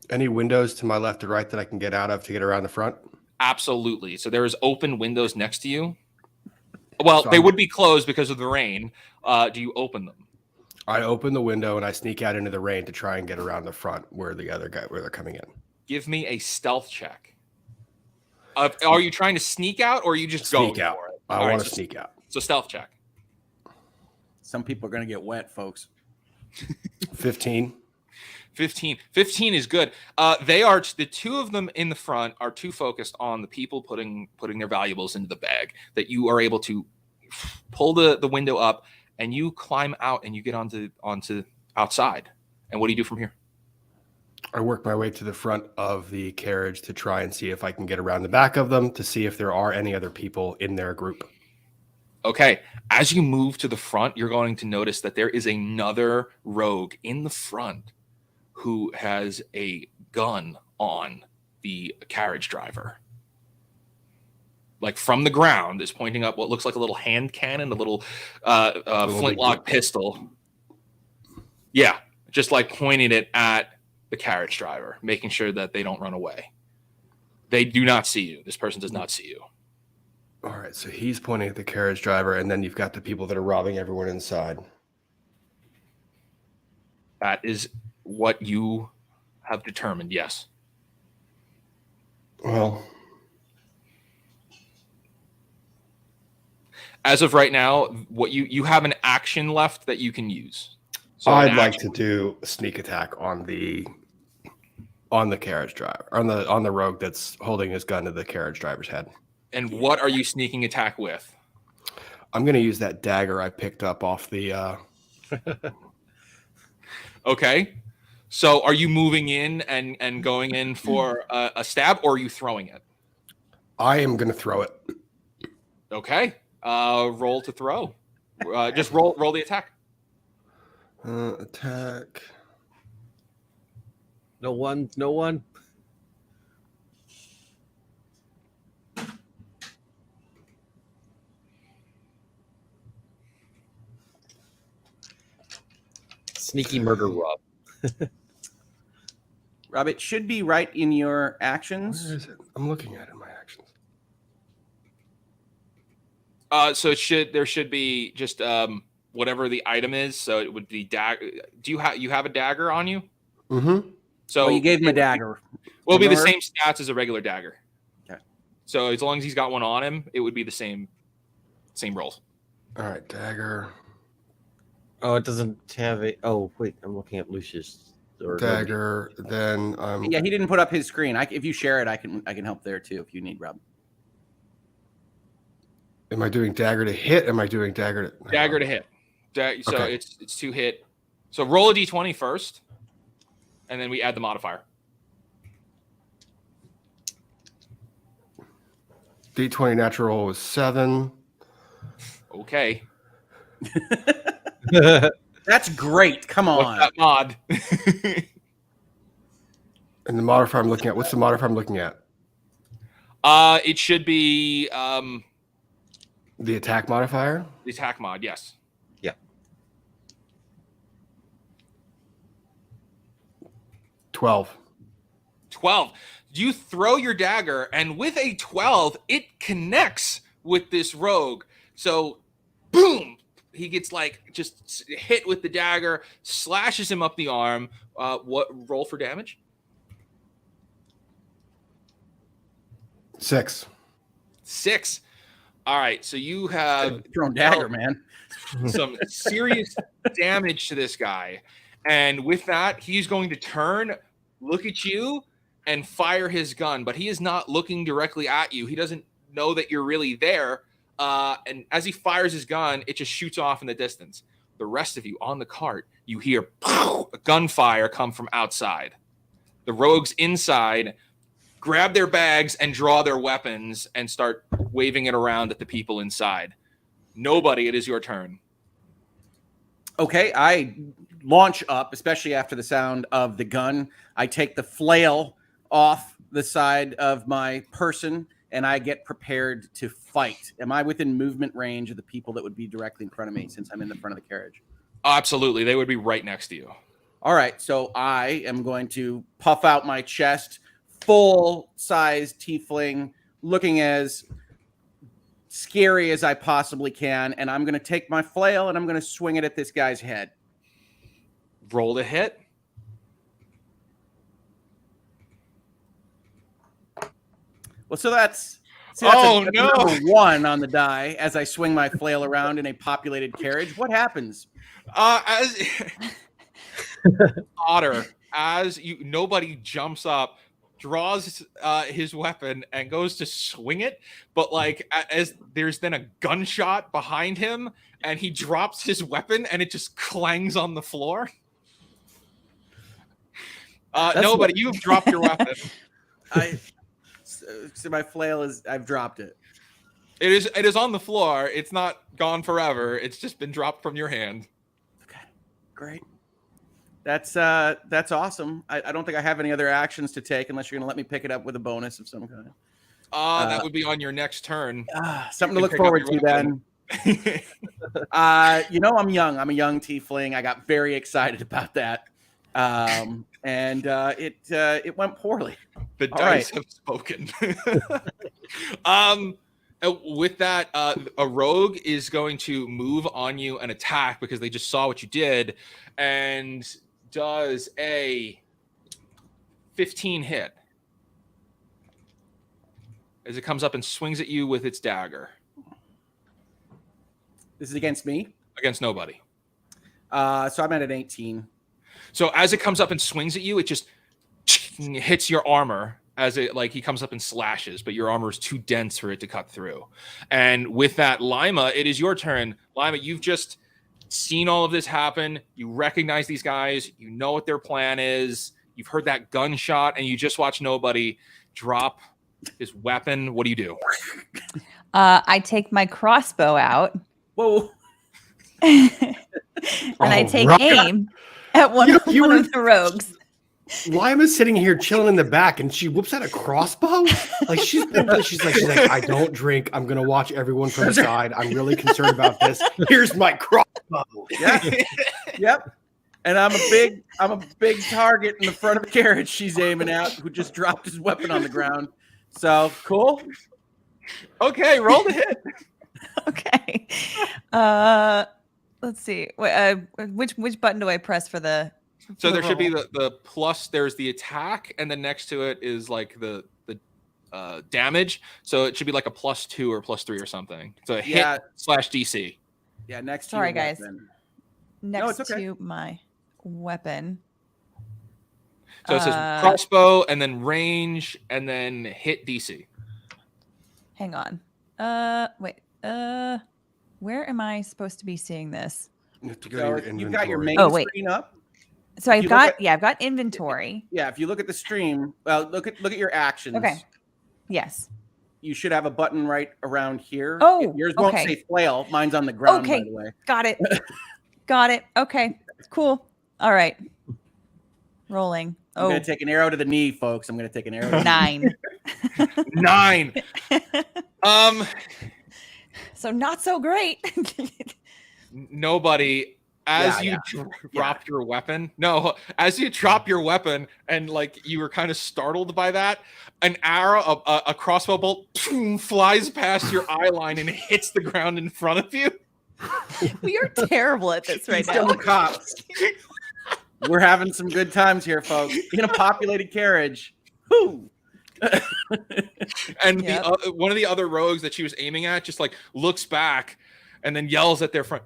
Any windows to my left or right that I can get out of to get around the front? Absolutely. So there is open windows next to you. Well, So they I'm- would be closed because of the rain. Do you open them? I open the window and I sneak out into the rain to try and get around the front where they're coming in. Give me a stealth check. Are you trying to sneak out, or are you just Sneak going out. for it? I All right, want to so- sneak out. So stealth check. Some people are going to get wet, folks. 15. 15. 15 is good. They are, the two of them in the front are too focused on the people putting their valuables into the bag that you are able to pull the window up, and you climb out and you get onto outside. And what do you do from here? I work my way to the front of the carriage to try and see if I can get around the back of them to see if there are any other people in their group. Okay. As you move to the front, you're going to notice that there is another rogue in the front who has a gun on the carriage driver. Like from the ground is pointing up what looks like a little hand cannon, a little flintlock pistol. Yeah. just like pointing it at the carriage driver, making sure that they don't run away. They do not see you. This person does not see you. All right, so he's pointing at the carriage driver, and then you've got the people that are robbing everyone inside. That is what you have determined, yes. Well, as of right now, what you have an action left that you can use. So I'd like to do a sneak attack on the carriage driver, on the rogue that's holding his gun to the carriage driver's head. And what are you sneaking attack with? I'm going to use that dagger I picked up off the. Okay. So are you moving in and going in for a stab, or are you throwing it? I am going to throw it. Okay. Roll to throw. Just roll the attack. Attack. No one. Sneaky murder, Rob. Rob, it should be right in your actions. Where is it? I'm looking at it in my actions. So there should be just whatever the item is. So it would be dagger. Do you have a dagger on you? Mm-hmm. So You gave him a dagger. Will be the same stats as a regular dagger. Okay. So as long as he's got one on him, it would be the same rolls. All right, dagger. Oh, it doesn't have a. Oh, wait, I'm looking at Lucius. Or Dagger. Then Yeah, he didn't put up his screen. If you share it, I can help there too if you need, Rob. am I doing dagger to hit? Am I doing dagger to Dagger to hit. So Okay. it's 2 hit. So roll a d20 first, and then we add the modifier. D20 natural was 7. Okay. That's great. Come What's on. that mod? And the modifier I'm looking at. What's the modifier I'm looking at? It should be The attack modifier? the attack mod. Yes. 12. 12. You throw your dagger, and with a 12, it connects with this rogue. So, boom! He gets just hit with the dagger, slashes him up the arm. What roll for damage? 6. 6. All right, so you have Thrown dagger, man. some serious damage to this guy. And with that, he's going to turn, look at you, and fire his gun. But he is not looking directly at you. He doesn't know that you're really there. And as he fires his gun, it just shoots off in the distance. The rest of you on the cart, you hear a gunfire come from outside. The rogues inside grab their bags and draw their weapons and start waving it around at the people inside. Nobody, it is your turn. Okay, I launch up, especially after the sound of the gun. I take the flail off the side of my person, and I get prepared to fight. Am I within movement range of the people that would be directly in front of me since I'm in the front of the carriage? Absolutely. They would be right next to you. All right, so I am going to puff out my chest, full-size tiefling, looking as scary as I possibly can, and I'm going to take my flail and I'm going to swing it at this guy's head. Roll to hit. Well, so that's Oh, that's no. number 1 on the die as I swing my flail around in a populated carriage. What happens? As Otter, nobody jumps up, draws his weapon and goes to swing it, but as there's then a gunshot behind him, and he drops his weapon and it just clangs on the floor. Nobody, you've dropped your weapon. So my flail I've dropped it. It is on the floor. It's not gone forever. It's just been dropped from your hand. Okay, great. That's awesome. I don't think I have any other actions to take unless you're going to let me pick it up with a bonus of some kind. That would be on your next turn. Something to can look pick up forward your to then. I'm young. I'm a young tiefling. I got very excited about that. and it went poorly. The All dice right. have spoken. With that, a rogue is going to move on you and attack because they just saw what you did, and does a 15 hit as it comes up and swings at you with its dagger. This is against me. Against nobody. So I'm at an 18. So as it comes up and swings at you, it just hits your armor as it he comes up and slashes, but your armor is too dense for it to cut through. And with that, Lima, it is your turn. Lima, you've just seen all of this happen. You recognize these guys. You know what their plan is. You've heard that gunshot, and you just watch nobody drop his weapon. What do you do? I take my crossbow out. Whoa. And I take aim at one of the rogues. Lima's sitting here chilling in the back, and she whips out a crossbow. Like she's like, I don't drink. I'm gonna watch everyone from the side. I'm really concerned about this. Here's my crossbow. Yeah. Yep. And I'm a big target in the front of the carriage she's aiming at, who just dropped his weapon on the ground. So cool. Okay, roll the hit. Okay. Let's see. Which button do I press for the? So there should be the plus. There's the attack, and then next to it is the damage. So it should be like a +2 or +3 or something. So hit / DC. Yeah. Next. Sorry, to your guys. weapon. Next it's okay. to my weapon. So it says crossbow, and then range, and then hit DC. Hang on. Wait. Where am I supposed to be seeing this? You have to go So to your you've got your inventory. main Oh, wait. screen up. So If I've you got look I've got inventory. Yeah. If you look at the stream, well, look at your actions. Okay. Yes. You should have a button right around here. Oh, Yours won't okay. say flail. Mine's on the ground, Okay. by the way. Got it. Got it. Okay. Cool. All right. Rolling. I'm gonna take an arrow to the knee, folks. I'm gonna take an arrow. To the 9. 9. So not so great. Nobody. As you dropped your weapon, as you drop your weapon, and you were kind of startled by that, an arrow, a crossbow bolt, flies past your eye line and hits the ground in front of you. We are terrible at this right Still now. cops. We're having some good times here, folks. In a populated carriage. Whoo! And one of the other rogues that she was aiming at just looks back and then yells at their friend,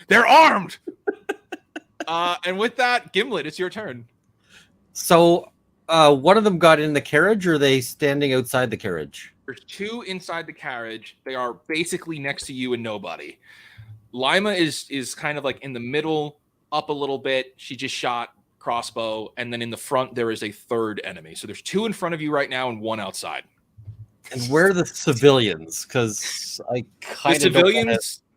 they're armed. And with that, Gimlet, it's your turn. So one of them got in the carriage, or are they standing outside the carriage? There's 2 inside the carriage. They are basically next to you and nobody. Lima is kind of in the middle, up a little bit. She just shot crossbow, and then in the front there is a third enemy. So there's 2 in front of you right now and 1 outside. And where are the civilians? Because I kind of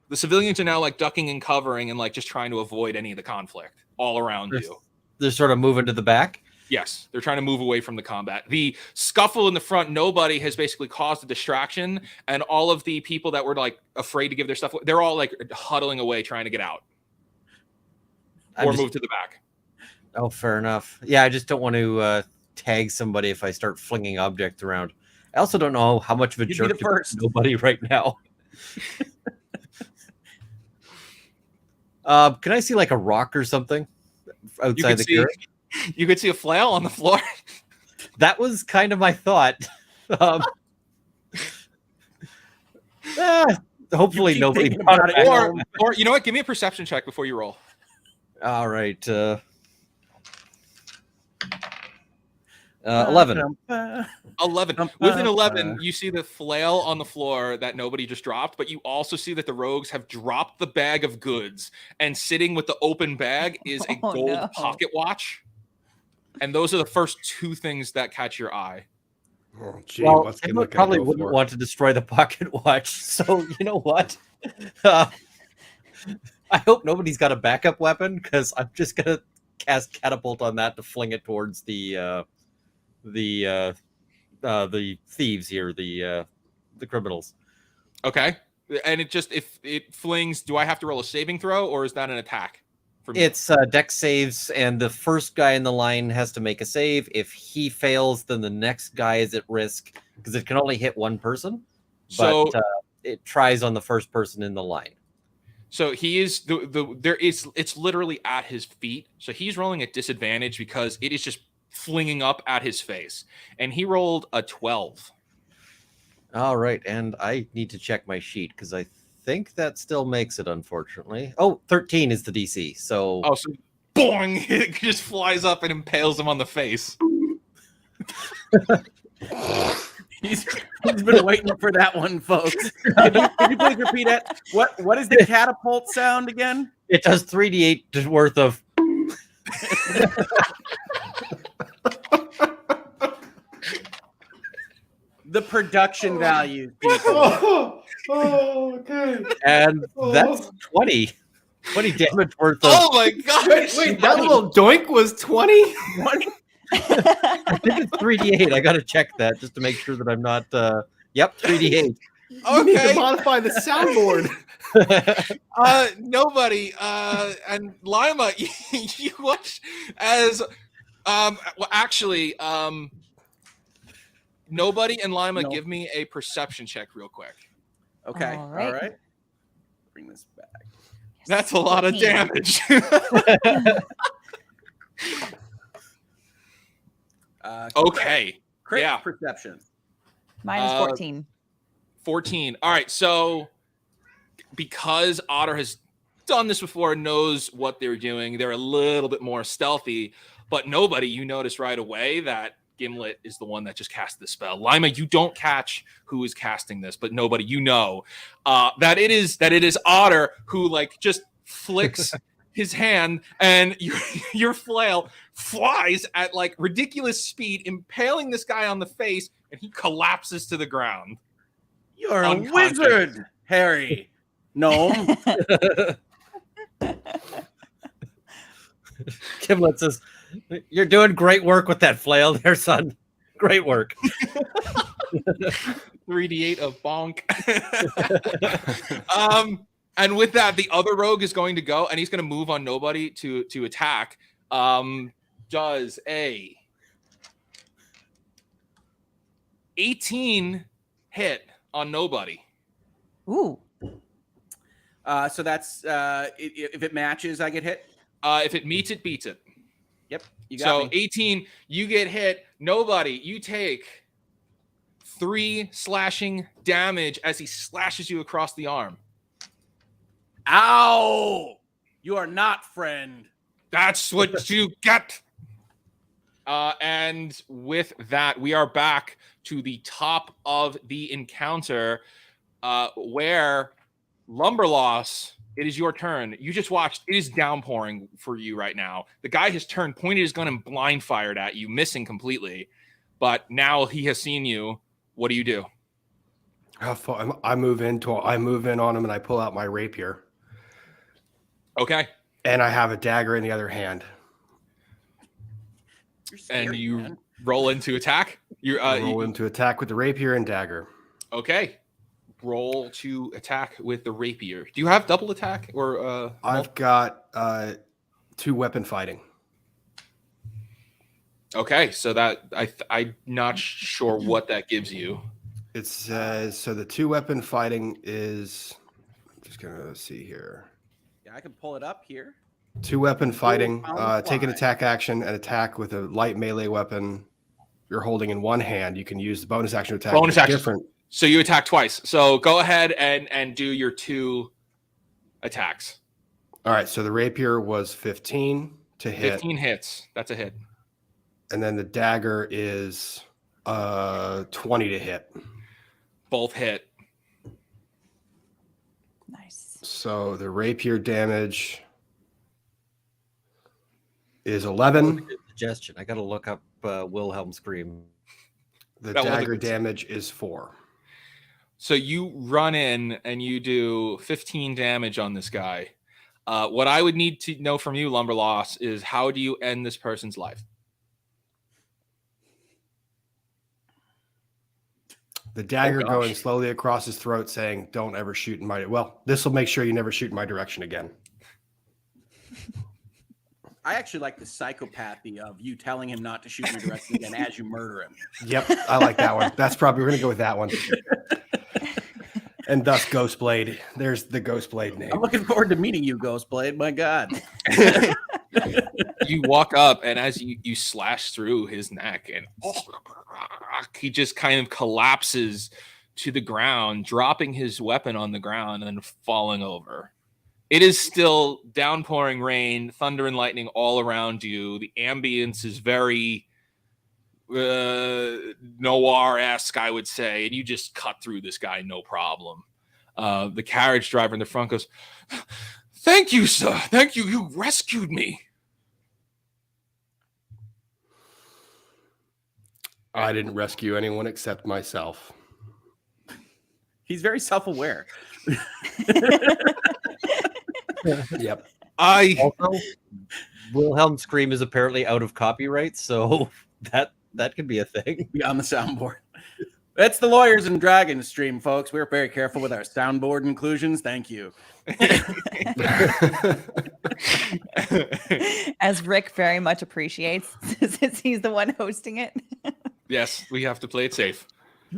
the civilians are now ducking and covering and just trying to avoid any of the conflict all around you. They're sort of moving to the back. Yes, they're trying to move away from the combat. The scuffle in the front, nobody has basically caused a distraction, and all of the people that were afraid to give their stuff, they're all huddling away trying to get out or move to the back. Oh, fair enough. Yeah, I just don't want to tag somebody if I start flinging objects around. I also don't know how much of a You'd be jerk the to be first. nobody right now. Can I see a rock or something outside the carriage? You could see a flail on the floor. That was kind of my thought. Hopefully keep nobody thinking about it. Or you know what? Give me a perception check before you roll. All right. 11. 11. With an 11, you see the flail on the floor that nobody just dropped, but you also see that the rogues have dropped the bag of goods, and sitting with the open bag is a gold pocket watch. And those are the first 2 things that catch your eye. Oh, gee, Well, what's I probably wouldn't want to destroy the pocket watch. So you know what? I hope nobody's got a backup weapon, because I'm just gonna cast catapult on that to fling it towards the thieves here, the criminals. Okay. And it just, if it flings, do I have to roll a saving throw, or is that an attack? For me. It's dex saves, and the first guy in the line has to make a save. If he fails, then the next guy is at risk because it can only hit one person. So But it tries on the first person in the line. So he is it's literally at his feet. So he's rolling at disadvantage because it is just flinging up at his face. And he rolled a 12. All right, and I need to check my sheet because I think that still makes it, unfortunately. Oh, 13 is the DC. So Oh, so boing, it just flies up and impales him on the face. He's been waiting for that one, folks. Could you please repeat it? What is the catapult sound again? it does 3d8 worth of. The production value, people. Okay. And that's 20 damage worth of. Oh my gosh! Wait, that little doink was 20? I think it's 3d8. I got to check that just to make sure that I'm not. Yep, 3d8. You need to Okay. modify the soundboard. Nobody. And Lima, you watch as well. Actually, nobody and Lima, No. give me a perception check real quick. Okay. All All right. right. Bring this back. That's a lot of 14. damage. Okay. Crit Yeah. perception. Mine is 14. 14. All right. So because Otter has done this before and knows what they're doing, they're a little bit more stealthy. But nobody, you notice right away that Gimlet is the one that just cast the spell. Lima, you don't catch who is casting this, but nobody, you know that it is Otter who like just flicks his hand and your flail flies at like ridiculous speed, impaling this guy on the face, and he collapses to Oh, the ground. You're a Unconscious. wizard, Harry. Gnome. Gimlet says, "You're doing great work with that flail there, son. Great work." 3d8 of bonk. And with that, the other rogue is going to go, and he's going to move on nobody to attack. Does a 18 hit on nobody? Ooh. So that's if it matches, I get hit. If it meets it, beats it. Yep. You got So me. 18, you get hit. Nobody, you take 3 slashing damage as he slashes you across the arm. Ow! You are not friend. That's what you get. And with that, we are back to the top of the encounter, where Lumberloss, it is your turn. You just watched. It is downpouring for you right now. The guy has turned, pointed his gun, and blind fired at you, missing completely. But now he has seen you. What do you do? I move in on him and I pull out my rapier. Okay. And I have a dagger in the other hand. You're scary, And you man. roll into attack. You Roll into attack with the rapier and dagger. okay. Roll to attack with the rapier. Do you have double attack or? I've got 2 weapon fighting. Okay, so that I'm not sure what that gives you. It says so. The 2 weapon fighting is. I'm just gonna see here. Yeah, I can pull it up here. 2 weapon fighting. on the Take an fly. attack action and attack with a light melee weapon you're holding in one hand. You can use the bonus action to attack. Bonus with a action. Different. So you attack twice. So go ahead and do your 2 attacks. All right. So the rapier was 15 to hit, 15 hits. That's a hit. and then the dagger is 20 to hit. Both hit. Nice. So the rapier damage is 11. Suggestion. I got to look up Wilhelm Scream. The That was a dagger good- damage is 4. So you run in and you do 15 damage on this guy. What I would need to know from you, Lumberloss, is how do you end this person's life? The dagger gosh. going slowly across his throat, saying, "Don't ever shoot in my." Well, this will make sure you never shoot in my direction again. I actually like the psychopathy of you telling him not to shoot your direction again as you murder him. Yep, I like that one. That's probably, we're going to go with that one. And thus Ghostblade. There's the Ghostblade name. I'm looking forward to meeting you, Ghostblade. My God. You walk up, and as you slash through his neck, and he just kind of collapses to the ground, dropping his weapon on the ground and then falling over. It is still downpouring rain, thunder and lightning all around you. The ambience is very noir-esque, I would say, and you just cut through this guy no problem. The carriage driver in the front goes, "Thank you, sir. Thank you. You rescued me." I didn't rescue anyone except myself. He's very self-aware. Yep. Also, Wilhelm's scream is apparently out of copyright, so that could be a thing. Be on the soundboard. That's the Lawyers and Dragons stream, folks. We're very careful with our soundboard inclusions. Thank you. As Rick very much appreciates, since he's the one hosting it. Yes, we have to play it safe.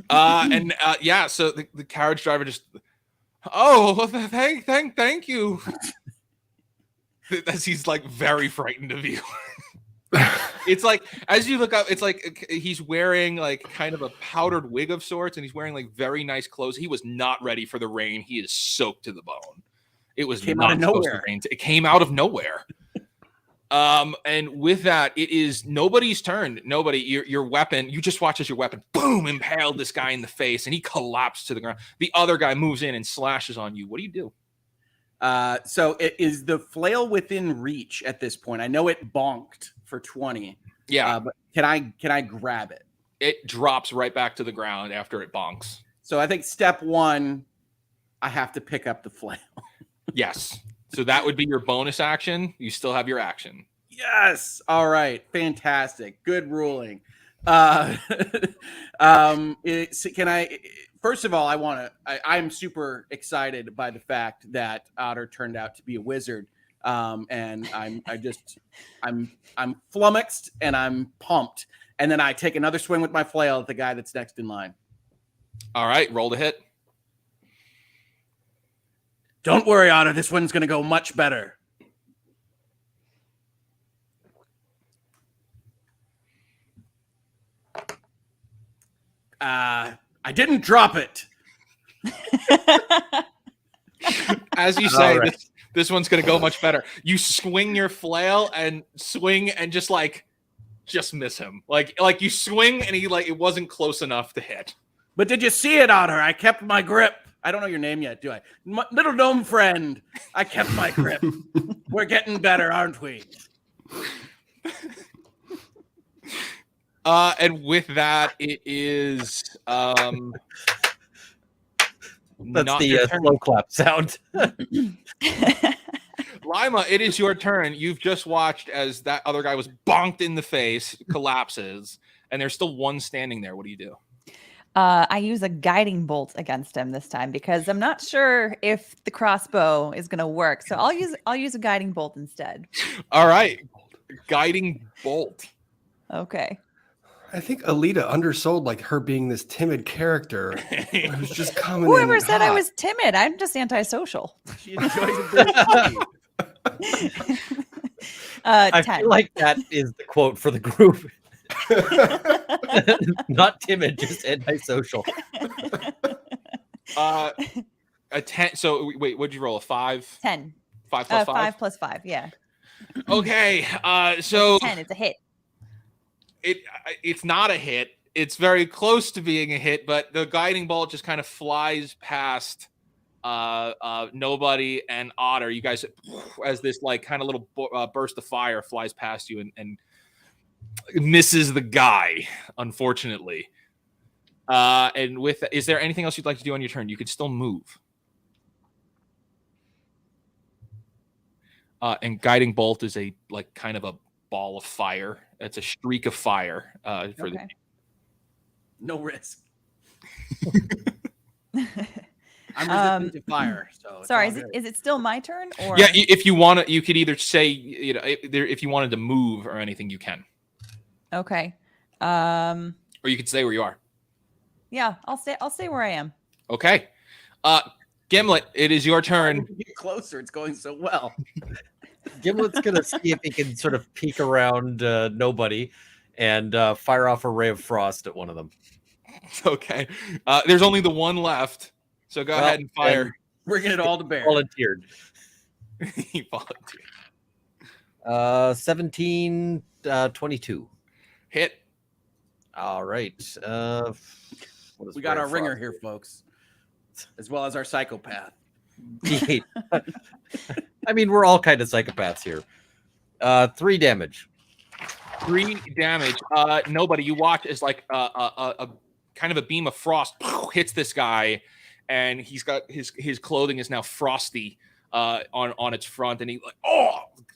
Yeah, so the carriage driver just, thank you. As he's like very frightened of you. It's like, as you look up, it's like he's wearing like kind of a powdered wig of sorts, and he's wearing like very nice clothes. He was not ready for the rain. He is soaked to the bone. It was Came not out of supposed to nowhere. rain. It came out of nowhere. And with that, it is nobody's turn. Nobody, your weapon, you just watch as your weapon, boom, impaled this guy in the face, and he collapsed to the ground. The other guy moves in and slashes on you. What do you do? So is the flail within reach at this point? I know it bonked for 20. Yeah. But can I grab it? It drops right back to the ground after it bonks. So I think step one, I have to pick up the flail. Yes. So that would be your bonus action. You still have your action. Yes. All right. Fantastic. Good ruling. Can I? First of all, I'm super excited by the fact that Otter turned out to be a wizard, and I'm flummoxed and I'm pumped. And then I take another swing with my flail at the guy that's next in line. All right, roll to hit. Don't worry, Otter. This one's going to go much better. I didn't drop it. As you say, All right. this one's going to go much better. You swing your flail and swing and just miss him. Like you swing and it wasn't close enough to hit. But did you see it, Otter? I kept my grip. I don't know your name yet, do I? Little gnome friend. I kept my grip. We're getting better, aren't we? And with that, it is That's not the your turn. slow clap sound. Lima, it is your turn. You've just watched as that other guy was bonked in the face, collapses, and there's still one standing there. What do you do? I use a guiding bolt against him this time because I'm not sure if the crossbow is going to work. So I'll use a guiding bolt instead. All right, guiding bolt. Okay. I think Alyte undersold like her being this timid character. It was just coming. Whoever in said I hot. was timid? I'm just antisocial. She enjoys it. I 10. feel like that is the quote for the group. Not timid, just antisocial. A 10. So wait, what'd you roll? A 5? 10. 5 plus 5? 5 plus 5. Yeah. Okay. So 10. It's a hit. it's not a hit. It's very close to being a hit, but the guiding bolt just kind of flies past Nobody and Otter. You guys, as this like kind of little burst of fire flies past you and misses the guy, unfortunately. And with, is there anything else you'd like to do on your turn? You could still move. And guiding bolt is a like kind of a ball of fire. It's a streak of fire for Okay. No risk. I'm resistant to fire. So it's Sorry, all good. is it still my turn? Or Yeah, if you want to, you could either say, if you wanted to move or anything, you can. Okay. Or you could stay where you are. Yeah, I'll stay where I am. Okay. Gimlet, it is your turn. Get closer. It's going so well. Gimlet's gonna see if he can sort of peek around nobody and fire off a ray of frost at one of them. Okay. There's only the one left. So go ahead and fire. Bringing it all to bear. Volunteered. He volunteered. 17, 22. Hit. All right. We got our ringer here, folks, as well as our psychopath. D8. I mean, we're all kind of psychopaths here. 3 damage. 3 damage. Nobody. You watch as like a kind of a beam of frost hits this guy, and he's got his clothing is now frosty on its front, and he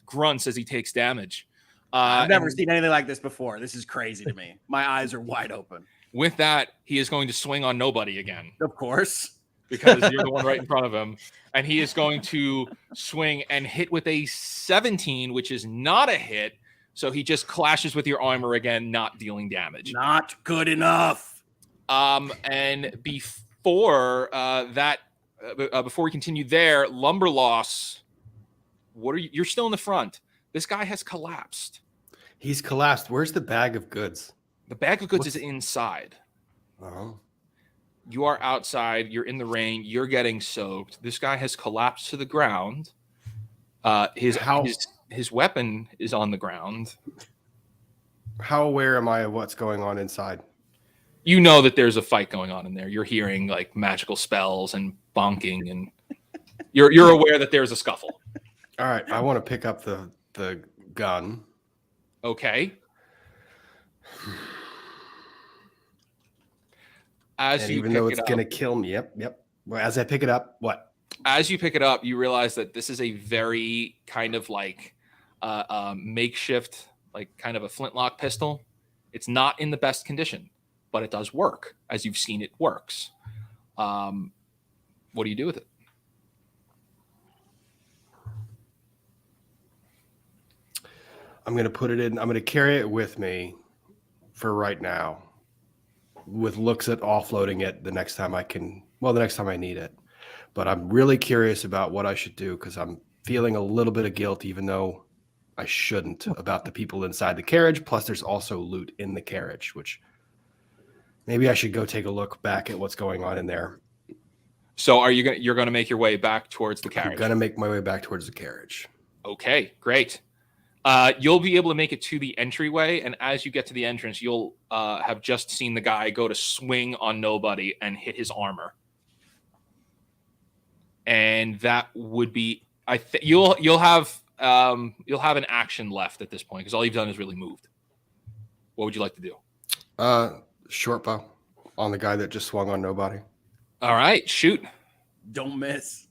grunts as he takes damage. I've never seen anything like this before. This is crazy to me. My eyes are wide open. With that, he is going to swing on nobody again. Of course. Because you're the one right in front of him. And he is going to swing and hit with a 17, which is not a hit. So he just clashes with your armor again, not dealing damage. Not good enough. And before before we continue there, Lumberloss, you're still in the front. This guy has collapsed. He's collapsed. Where's the bag of goods? The bag of goods is inside. Oh. You are outside. You're in the rain. You're getting soaked. This guy has collapsed to the ground. His weapon is on the ground. How aware am I of what's going on inside? You know that there's a fight going on in there. You're hearing like magical spells and bonking, and you're aware that there's a scuffle. All right, I want to pick up the gun. Okay. Even though it's going to kill me. Yep. Well, as I pick it up, what? As you pick it up, you realize that this is a very kind of like makeshift, like kind of a flintlock pistol. It's not in the best condition, but it does work, as you've seen it works. What do you do with it? I'm going to put it in. I'm going to carry it with me for right now, with looks at offloading it the next time I need it. But I'm really curious about what I should do, because I'm feeling a little bit of guilt, even though I shouldn't, about the people inside the carriage. Plus, there's also loot in the carriage, which maybe I should go take a look back at what's going on in there. So you're going to make your way back towards the carriage? I'm going to make my way back towards the carriage. Okay, great. You'll be able to make it to the entryway, and as you get to the entrance, you'll have just seen the guy go to swing on nobody and hit his armor. And that would be, you'll have an action left at this point, because all you've done is really moved. What would you like to do? Short bow on the guy that just swung on nobody. All right, shoot. Don't miss.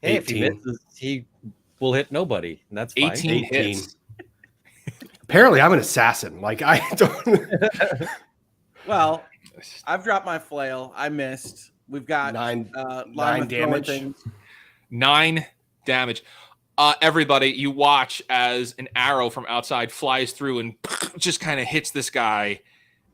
Hey, if he misses, he will hit nobody, and that's fine. 18 hits. Apparently, I'm an assassin. Like, I don't. Well, I've dropped my flail. I missed. We've got 9 Lima damage. things. 9 damage. Everybody, you watch as an arrow from outside flies through and just kind of hits this guy,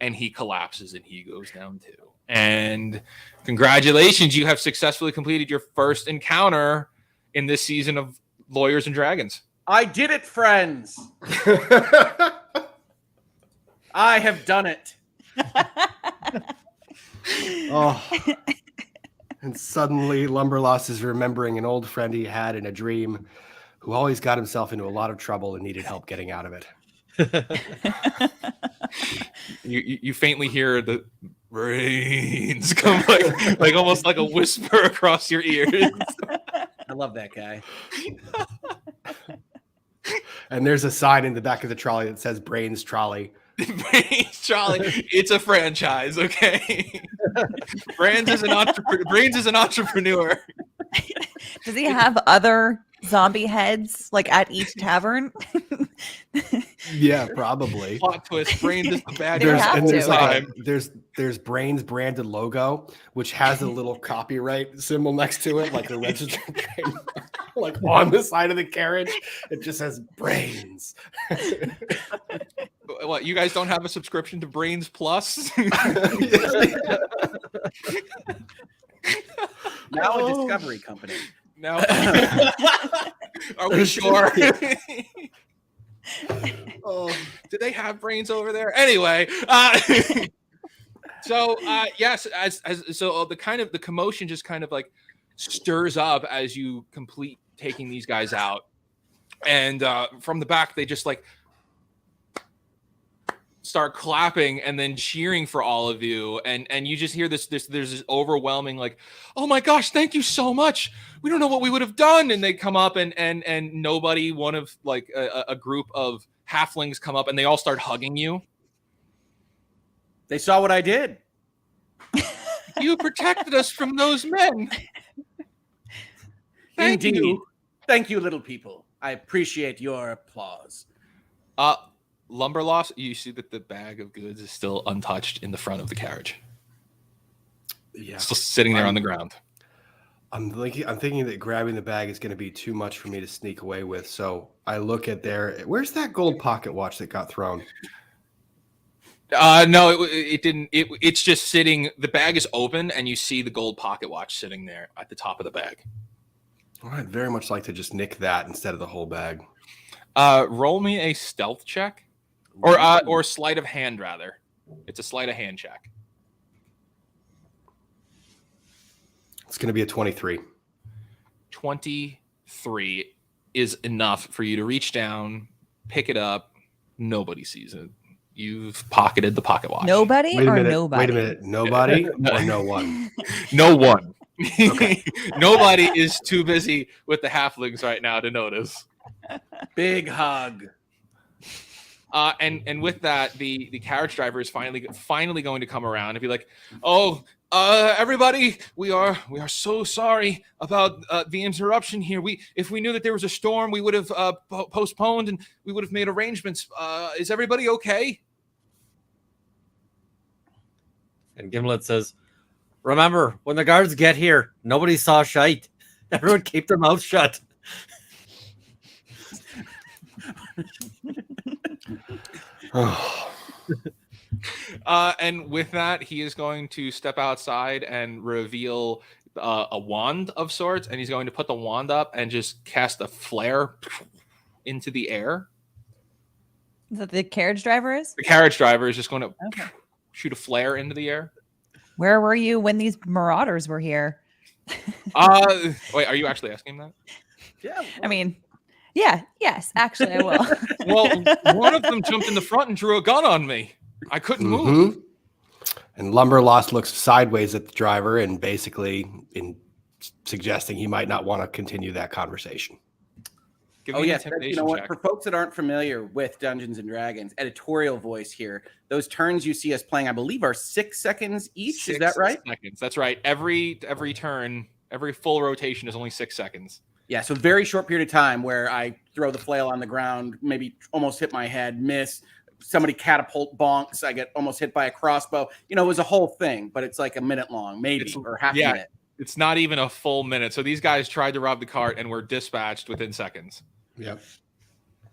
and he collapses and he goes down too. And congratulations, you have successfully completed your first encounter in this season of Lawyers and Dragons. I did it, friends. I have done it. Oh. And suddenly Lumberloss is remembering an old friend he had in a dream who always got himself into a lot of trouble and needed help getting out of it. You faintly hear the brains come like almost like a whisper across your ears. I love that guy. And there's a sign in the back of the trolley that says Brains Trolley. Brains Trolley. It's a franchise, okay? Brains is an entrepreneur. Does he have other zombie heads like at each tavern? Yeah, probably. Plot twist. Brains is the bad They would guy. have to. There's there's Brains branded logo, which has a little copyright symbol next to it, like a registered trademark. Like on the side of the carriage, it just says Brains. What, you guys don't have a subscription to Brains Plus? Now a Discovery company. No. Are we sure? Oh, do they have brains over there? Anyway, yes, so the commotion just kind of like stirs up as you complete taking these guys out, and from the back they just like start clapping and then cheering for all of you, and you just hear there's this overwhelming like, oh my gosh, thank you so much, we don't know what we would have done. And they come up and nobody, one of like a group of halflings come up and they all start hugging you. They saw what I did. You protected us from those men. Thank Indeed. you. Thank you, little people. I appreciate your applause. Lumber loss, you see that the bag of goods is still untouched in the front of the carriage. Yeah, Still sitting there on the ground. I'm thinking that grabbing the bag is going to be too much for me to sneak away with. So I look at where's that gold pocket watch that got thrown? No, it didn't. It's just sitting. The bag is open, and you see the gold pocket watch sitting there at the top of the bag. Well, I'd very much like to just nick that instead of the whole bag. Roll me a stealth check, or sleight of hand rather. It's a sleight of hand check. It's going to be a 23. 23 is enough for you to reach down, pick it up. Nobody sees it. You've pocketed the pocket watch. Nobody Wait a or minute, nobody? Wait a minute. Nobody or no one? No one. Okay. Nobody is too busy with the halflings right now to notice. Big hug. And with that, the carriage driver is finally going to come around and be like, "Oh, everybody, we are so sorry about the interruption here. If we knew that there was a storm, we would have postponed and we would have made arrangements. Is everybody okay?" And Gimlet says, "Remember, when the guards get here, nobody saw shite. Everyone keep their mouth shut." And with that, he is going to step outside and reveal a wand of sorts, and he's going to put the wand up and just cast a flare into the air. Is that the carriage driver is? The carriage driver is just going to Okay. shoot a flare into the air. Where were you when these marauders were here? Wait, are you actually asking him that? Yeah. I mean, yeah, yes, actually I will. Well, one of them jumped in the front and drew a gun on me. I couldn't move. Mhm. And Lumberlost looks sideways at the driver and basically suggesting he might not want to continue that conversation. Give Oh me an yes, intimidation you know what? check. For folks that aren't familiar with Dungeons and Dragons, editorial voice here. Those turns you see us playing, I believe, are 6 seconds each. Is that 6 right? seconds. That's right. Every turn, every full rotation is only 6 seconds. Yeah, so very short period of time where I throw the flail on the ground, maybe almost hit my head, miss. Somebody catapult bonks. I get almost hit by a crossbow. You know, it was a whole thing, but it's like a minute long, maybe, or half a minute. It's not even a full minute. So these guys tried to rob the cart and were dispatched within seconds. Yep.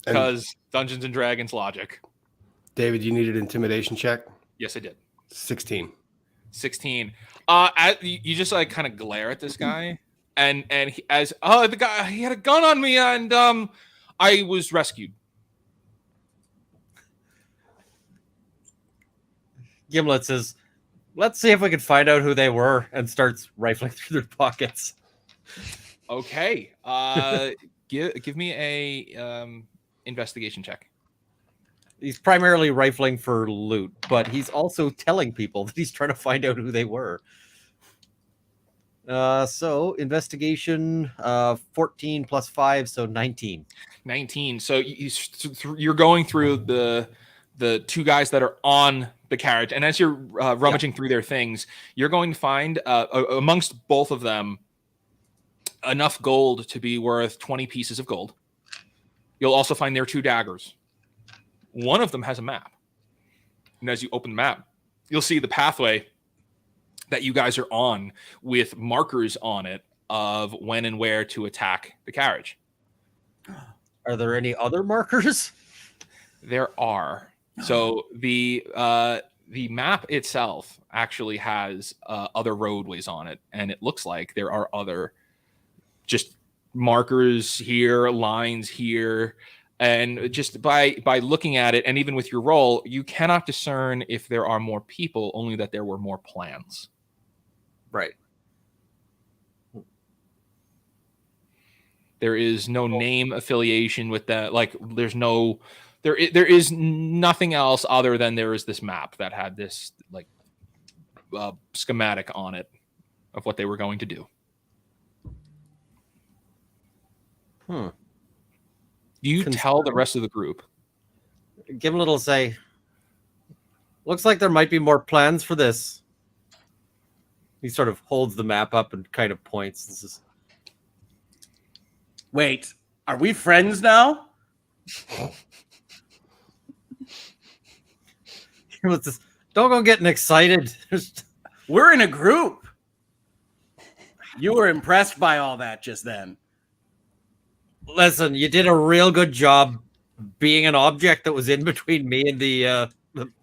Because Dungeons and Dragons logic. David, you needed an intimidation check? Yes, I did. 16. 16. You just like kind of glare at this guy, and the guy, he had a gun on me, and I was rescued. Gimlet says, "Let's see if we can find out who they were," and starts rifling through their pockets. Okay. Give me a investigation check. He's primarily rifling for loot, but he's also telling people that he's trying to find out who they were. So investigation, 14 plus 5, so 19. 19. So you're going through the two guys that are on the carriage, and as you're rummaging through their things, you're going to find amongst both of them enough gold to be worth 20 pieces of gold. You'll also find their 2 daggers. One of them has a map, and as you open the map, you'll see the pathway that you guys are on with markers on it of when and where to attack the carriage. Are there any other markers? There are. So the map itself actually has other roadways on it, and it looks like there are other just markers here, lines here, and just by looking at it, and even with your roll, you cannot discern if there are more people, only that there were more plans. Right. There is no name affiliation with that. Like, there is nothing else other than there is this map that had this like schematic on it of what they were going to do. You tell the rest of the group. Gimlet will say, looks like there might be more plans for this. He sort of holds the map up and kind of points. This is... Wait, are we friends now? Don't go getting excited. We're in a group. You were impressed by all that just then. Listen, you did a real good job being an object that was in between me and the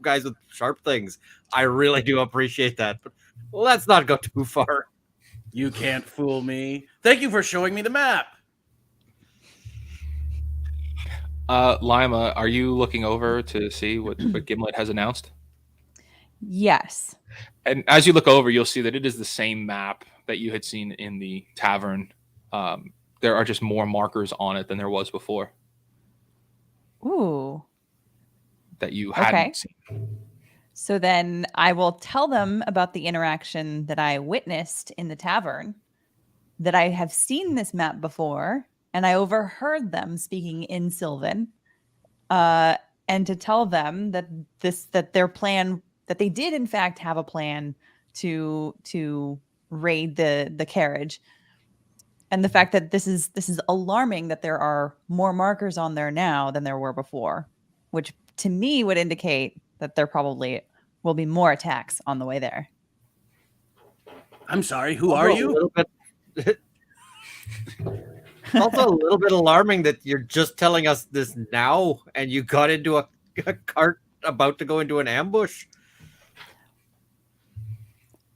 guys with sharp things. I really do appreciate that. But let's not go too far. You can't fool me. Thank you for showing me the map. Lima, are you looking over to see what Gimlet has announced? Yes. And as you look over, you'll see that it is the same map that you had seen in the tavern. There are just more markers on it than there was before. Ooh. That you hadn't seen. So then I will tell them about the interaction that I witnessed in the tavern, that I have seen this map before, and I overheard them speaking in Sylvan, and to tell them that their plan, that they did in fact have a plan to raid the carriage, and the fact that this is alarming that there are more markers on there now than there were before, which to me would indicate that there probably will be more attacks on the way there. I'm sorry, who are you? Also a little bit alarming that you're just telling us this now and you got into a cart about to go into an ambush.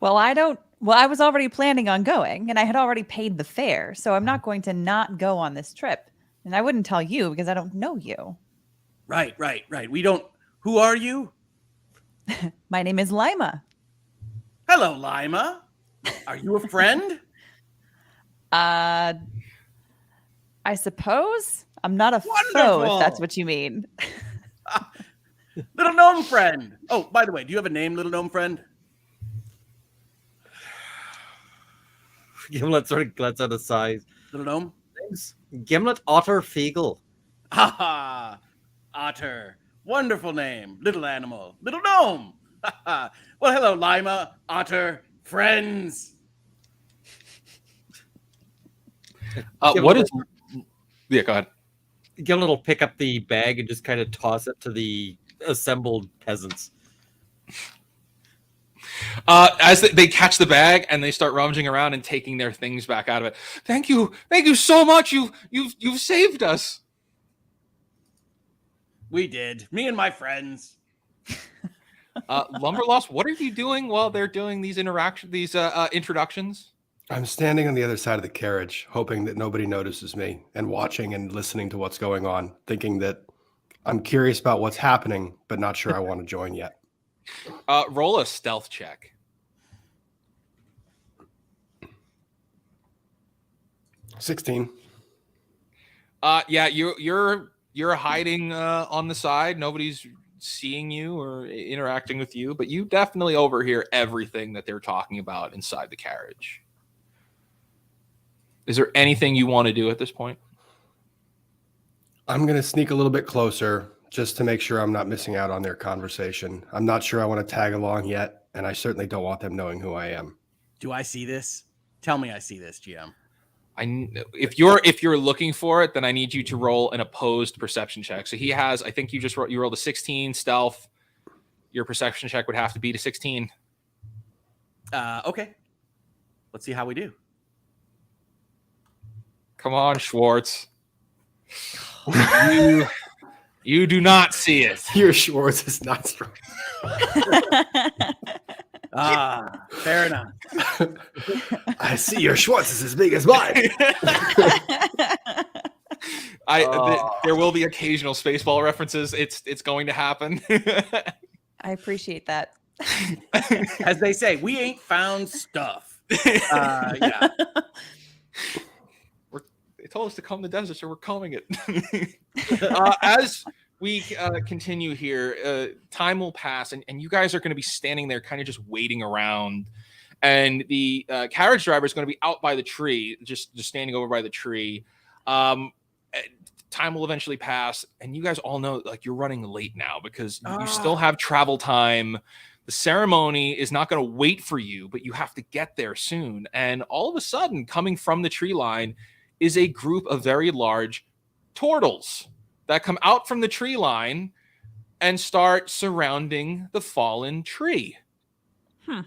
Well, I was already planning on going, and I had already paid the fare, so I'm not going to not go on this trip. And I wouldn't tell you because I don't know you. Right. We don't... Who are you? My name is Lima. Hello, Lima. Are you a friend? I suppose. I'm not a foe, Wonderful. if that's what you mean. Little gnome friend. Oh, by the way, do you have a name, little gnome friend? Gimlet sort of lets out a sigh. Little gnome? Name's Gimlet Otter Feagle. Ha! Otter. Wonderful name. Little animal. Little gnome. Well, hello, Lima, Otter, friends. What is... Yeah, go ahead. Gimlet will pick up the bag and just kind of toss it to the assembled peasants. As they catch the bag and they start rummaging around and taking their things back out of it. Thank you so much. You've saved us. We did. Me and my friends. Lumberlost, what are you doing while they're doing these introductions? I'm standing on the other side of the carriage, hoping that nobody notices me, and watching and listening to what's going on, thinking that I'm curious about what's happening, but not sure I want to join yet. Roll a stealth check. 16. Yeah, you're hiding on the side. Nobody's seeing you or interacting with you, but you definitely overhear everything that they're talking about inside the carriage. Is there anything you want to do at this point? I'm going to sneak a little bit closer just to make sure I'm not missing out on their conversation. I'm not sure I want to tag along yet, and I certainly don't want them knowing who I am. Do I see this? Tell me I see this, GM. If you're looking for it, then I need you to roll an opposed perception check. So he has, I think you rolled a 16 stealth. your perception check would have to be to 16. Okay. Let's see how we do. Come on, Schwartz. You do not see it. Your Schwartz is not strong. Fair enough. I see your Schwartz is as big as mine. There will be occasional Spaceball references. It's going to happen. I appreciate that. As they say, we ain't found stuff. Yeah. They told us to comb the desert, so we're combing it. As we continue here, time will pass, and you guys are going to be standing there kind of just waiting around. And the carriage driver is going to be out by the tree, just standing over by the tree. Time will eventually pass, and you guys all know, like, you're running late now because you still have travel time. The ceremony is not going to wait for you, but you have to get there soon. And all of a sudden, coming from the tree line is a group of very large turtles that come out from the tree line and start surrounding the fallen tree. To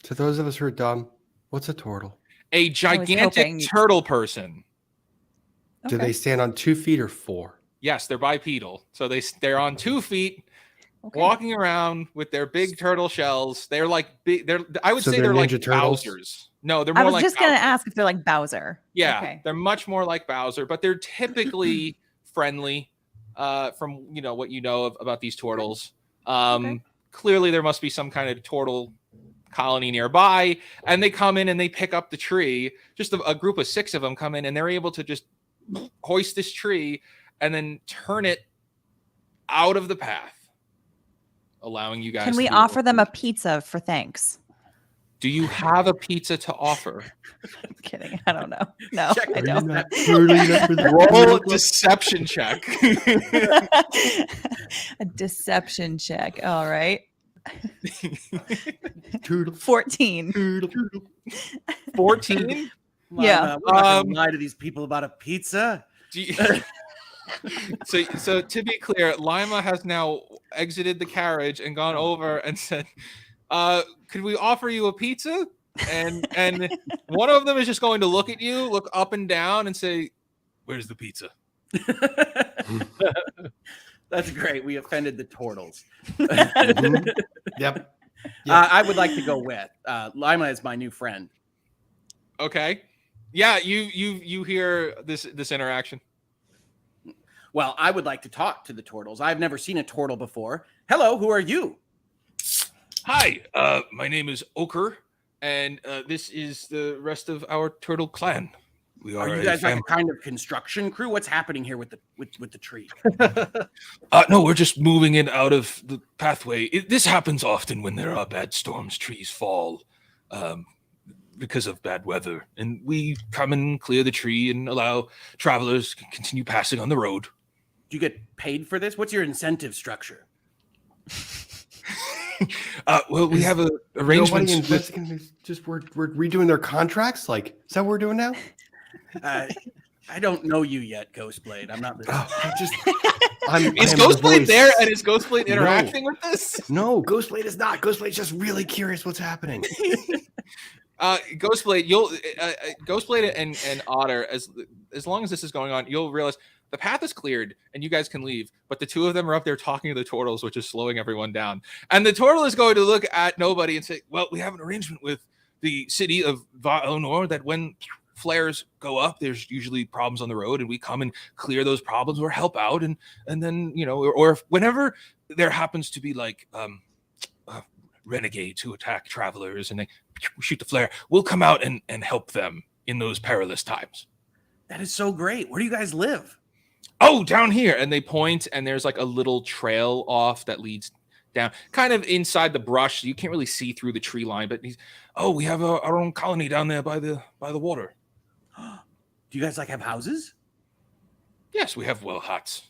those of us who are dumb, what's a turtle? A gigantic turtle person. Do they stand on 2 feet or 4? Yes, they're bipedal. So they're on 2 feet, walking around with their big turtle shells. They're like big. I would say they're like Turtles? Bowsers. No, they're more I was like just going to ask if they're like Bowser. Yeah, Okay. they're much more like Bowser, but they're typically friendly. From what you know about these turtles. Clearly, there must be some kind of turtle colony nearby, and they come in and they pick up the tree. Just a group of 6 of them come in, and they're able to just hoist this tree and then turn it out of the path, allowing you guys. Can we offer them a pizza for thanks? Do you have a pizza to offer? I'm kidding. I don't know. No, I don't. Roll a deception check. A deception check. All right. Turtle. 14. 14? Yeah. We're not gonna lie to these people about a pizza. So to be clear, Lima has now exited the carriage and gone over and said, could we offer you a pizza? And one of them is just going to look at you, look up and down, and say, "Where's the pizza?" That's great. We offended the turtles. Yep. I would like to go with Lima is my new friend. Okay. Yeah, you hear this interaction. Well, I would like to talk to the turtles. I've never seen a turtle before. Hello, who are you? Hi, my name is Ochre, and this is the rest of our turtle clan. We Are you guys like a kind of construction crew? What's happening here with the tree? No, we're just moving it out of the pathway. This happens often when there are bad storms. Trees fall because of bad weather, and we come and clear the tree and allow travelers to continue passing on the road. Do you get paid for this? What's your incentive structure? Well, we have arrangements. Just we're redoing their contracts. Like, is that what we're doing now? I don't know you yet, Ghostblade. I'm not. Is Ghostblade there, and is Ghostblade interacting with this? No, Ghostblade is not. Ghostblade's just really curious what's happening. Ghostblade, Ghostblade and Otter, as long as this is going on, you'll realize the path is cleared and you guys can leave, but the 2 of them are up there talking to the turtles, which is slowing everyone down. And the turtle is going to look at nobody and say, "Well, we have an arrangement with the city of Va-Onor that when flares go up, there's usually problems on the road, and we come and clear those problems or help out, and then or whenever there happens to be like renegades who attack travelers and they shoot the flare, we'll come out and help them in those perilous times." That is so great. Where do you guys live? Oh, down here. And they point, and there's like a little trail off that leads down, kind of inside the brush. You can't really see through the tree line, but we have our own colony down there by the water. Do you guys have houses? Yes, we have huts.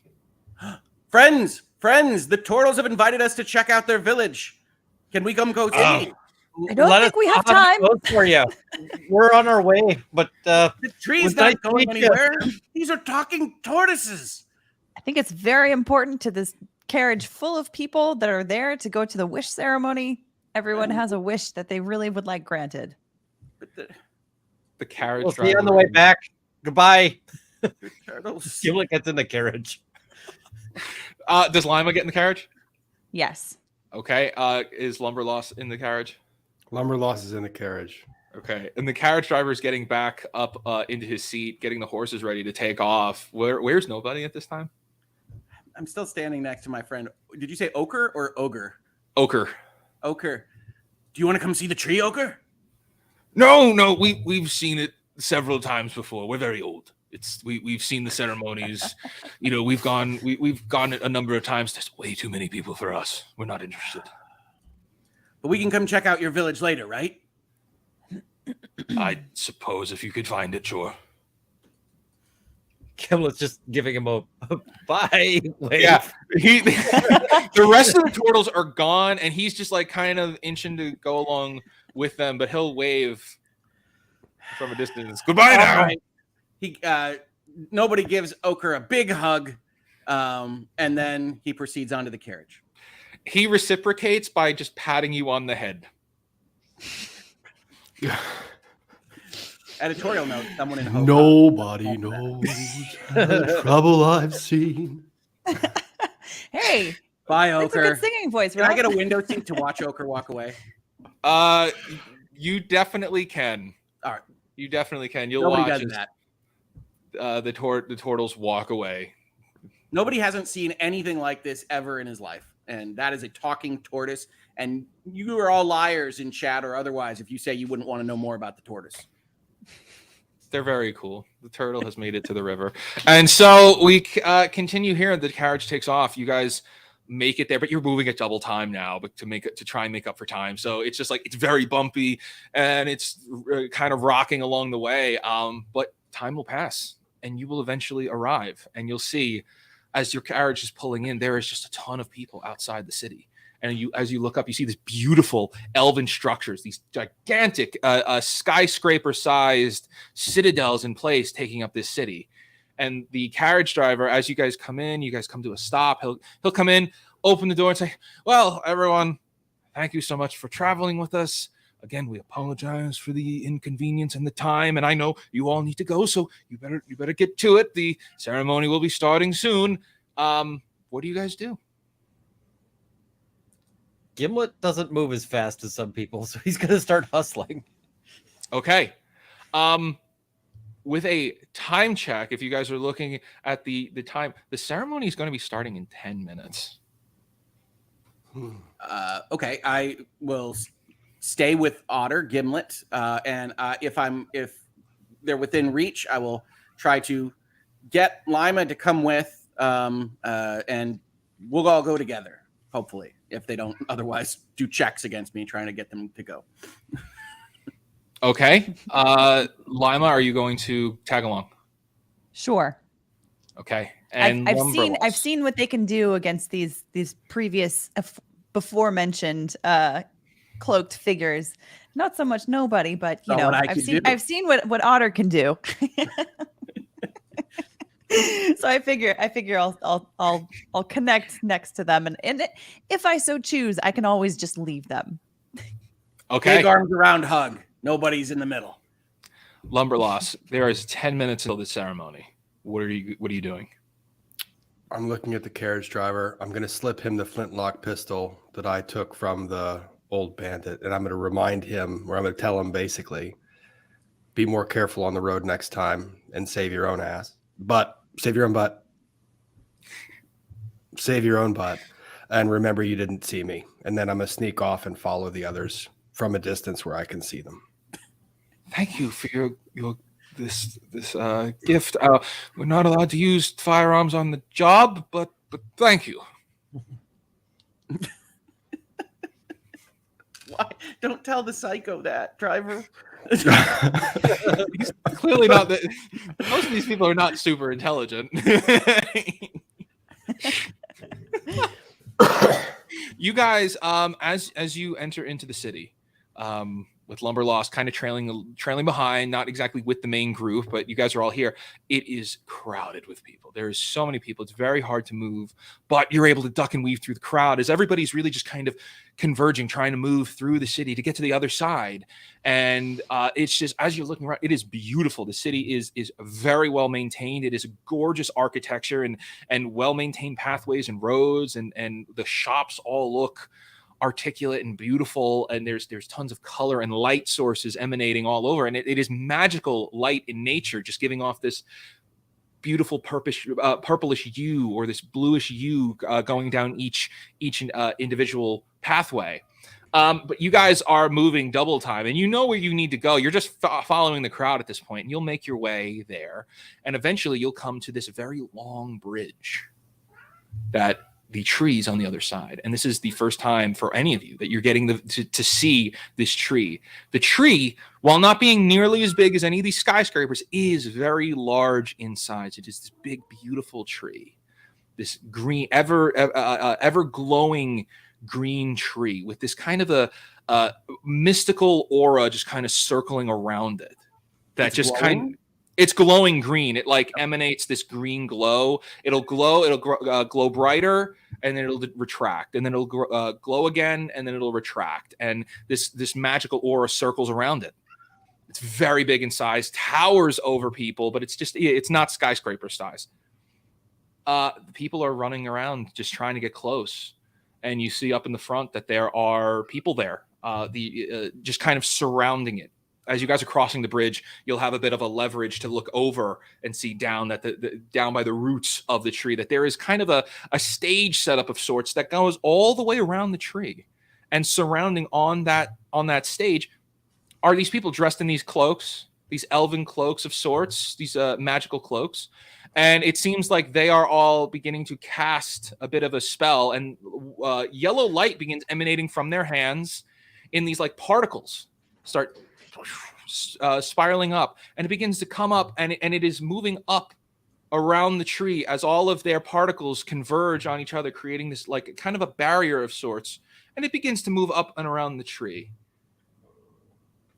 Friends, the turtles have invited us to check out their village. Can we come go see? I don't think we have time for you. We're on our way, but The tree's Would not I going take you? anywhere. These are talking tortoises. I think it's very important to this carriage full of people that are there to go to the wish ceremony. Everyone has a wish that they really would like granted. But The carriage We'll see driver. you on the way back. Goodbye. the turtles. Gimlet gets in the carriage. Does Lima get in the carriage? Yes. Okay. Is Lumberloss in the carriage? Lumberloss is in the carriage. Okay. And the carriage driver is getting back up into his seat, getting the horses ready to take off. Where's nobody at this time? I'm still standing next to my friend. Did you say Ochre or Ogre? Ochre. Ochre. Do you want to come see the tree, Ochre? No, we've seen it several times before. We're very old. We've seen the ceremonies. We've gone a number of times. There's way too many people for us. We're not interested. But we can come check out your village later, right? I suppose if you could find it, sure. Gimlet's just giving him a bye. Wave. Yeah. The rest of the turtles are gone, and he's just like kind of inching to go along with them, but he'll wave from a distance. Goodbye now. Right. He nobody gives Ochre a big hug, and then he proceeds onto the carriage. He reciprocates by just patting you on the head. Editorial note: someone in Hoeg. Nobody knows the trouble I've seen. Hey, Bye, that's a Ochre. good singing voice, Can I right? get a window seat to watch Ochre walk away? You definitely can. All right. You definitely can. You'll Nobody watch does as, that. the turtles walk away. Nobody hasn't seen anything like this ever in his life, and that is a talking tortoise. And you are all liars in chat or otherwise if you say you wouldn't want to know more about the tortoise. They're very cool. The turtle has made it to the river. And so we continue here. The carriage takes off. You guys make it there, but you're moving at double time now, but to try and make up for time. So it's just like, it's very bumpy and it's kind of rocking along the way. But time will pass and you will eventually arrive, and you'll see as your carriage is pulling in, there is just a ton of people outside the city. And as you look up, you see these beautiful elven structures, these gigantic skyscraper-sized citadels in place taking up this city. And the carriage driver, as you guys come in, you guys come to a stop. He'll come in, open the door, and say, "Well, everyone, thank you so much for traveling with us. Again, we apologize for the inconvenience and the time. And I know you all need to go, so you better get to it. The ceremony will be starting soon. What do you guys do?" Gimlet doesn't move as fast as some people, so he's going to start hustling. Okay. With a time check, if you guys are looking at the time, the ceremony is going to be starting in 10 minutes. Okay, I will stay with Otter, Gimlet, and if they're within reach, I will try to get Lima to come with, and we'll all go together, hopefully, if they don't otherwise do checks against me trying to get them to go. Okay. Lima, are you going to tag along? Sure. Okay. And I've seen what they can do against these previous before mentioned cloaked figures. Not so much nobody, but you know, I've seen what Otter can do. So I figure I'll connect next to them, and if I so choose, I can always just leave them. Okay. Big arms around hug. Nobody's in the middle. Lumberloss, there is 10 minutes until the ceremony. What are you doing? I'm looking at the carriage driver. I'm going to slip him the flintlock pistol that I took from the old bandit, and I'm going to remind him, or I'm going to tell him basically, be more careful on the road next time and save your own ass. But save your own butt. Save your own butt. And remember, you didn't see me. And then I'm going to sneak off and follow the others from a distance where I can see them. Thank you for your this gift. We're not allowed to use firearms on the job, but thank you. Why? Don't tell the psycho that, driver. He's clearly not. Most of these people are not super intelligent. You guys, as you enter into the city, with Lumberlost kind of trailing behind, not exactly with the main group, but you guys are all here. It is crowded with people. There is so many people. It's very hard to move, but you're able to duck and weave through the crowd as everybody's really just kind of converging, trying to move through the city to get to the other side. And it's just, as you're looking around, it is beautiful. The city is very well maintained. It is a gorgeous architecture and well-maintained pathways and roads, and the shops all look articulate and beautiful, and there's tons of color and light sources emanating all over, and it is magical light in nature, just giving off this beautiful purplish hue, or this bluish hue going down each individual pathway. But you guys are moving double time, and you know where you need to go. You're just following the crowd at this point, and you'll make your way there, and eventually you'll come to this very long bridge that the trees on the other side. And this is the first time for any of you that you're getting to see this tree. The tree, while not being nearly as big as any of these skyscrapers, is very large in size. It is this big, beautiful tree, this green, ever glowing green tree with this kind of a mystical aura just kind of circling around it. That it's just glowing? Kind of, it's glowing green. It like emanates this green glow. It'll glow brighter, and then it'll retract, and then it'll glow again, and then it'll retract. And this magical aura circles around it. It's very big in size, towers over people, but it's not skyscraper size. People are running around just trying to get close, and you see up in the front that there are people there, just kind of surrounding it. As you guys are crossing the bridge, you'll have a bit of a leverage to look over and see down that down by the roots of the tree, that there is kind of a stage setup of sorts that goes all the way around the tree. And surrounding on that stage are these people dressed in these cloaks, these elven cloaks of sorts, these magical cloaks. And it seems like they are all beginning to cast a bit of a spell, and yellow light begins emanating from their hands in these like particles start spiraling up, and it begins to come up, and it is moving up around the tree as all of their particles converge on each other, creating this like kind of a barrier of sorts, and it begins to move up and around the tree.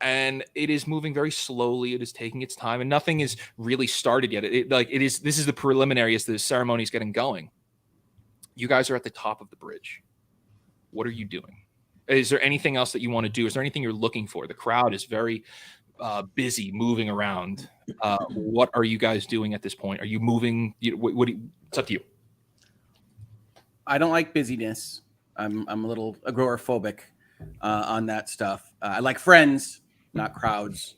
And it is moving very slowly. It is taking its time, and nothing is really started yet. This is the preliminary as the ceremony is getting going. You guys are at the top of the bridge. What are you doing? Is there anything else that you want to do? Is there anything you're looking for? The crowd is very busy, moving around. What are you guys doing at this point? Are you moving? It's up to you. I don't like busyness. I'm a little agoraphobic on that stuff. I like friends, not crowds.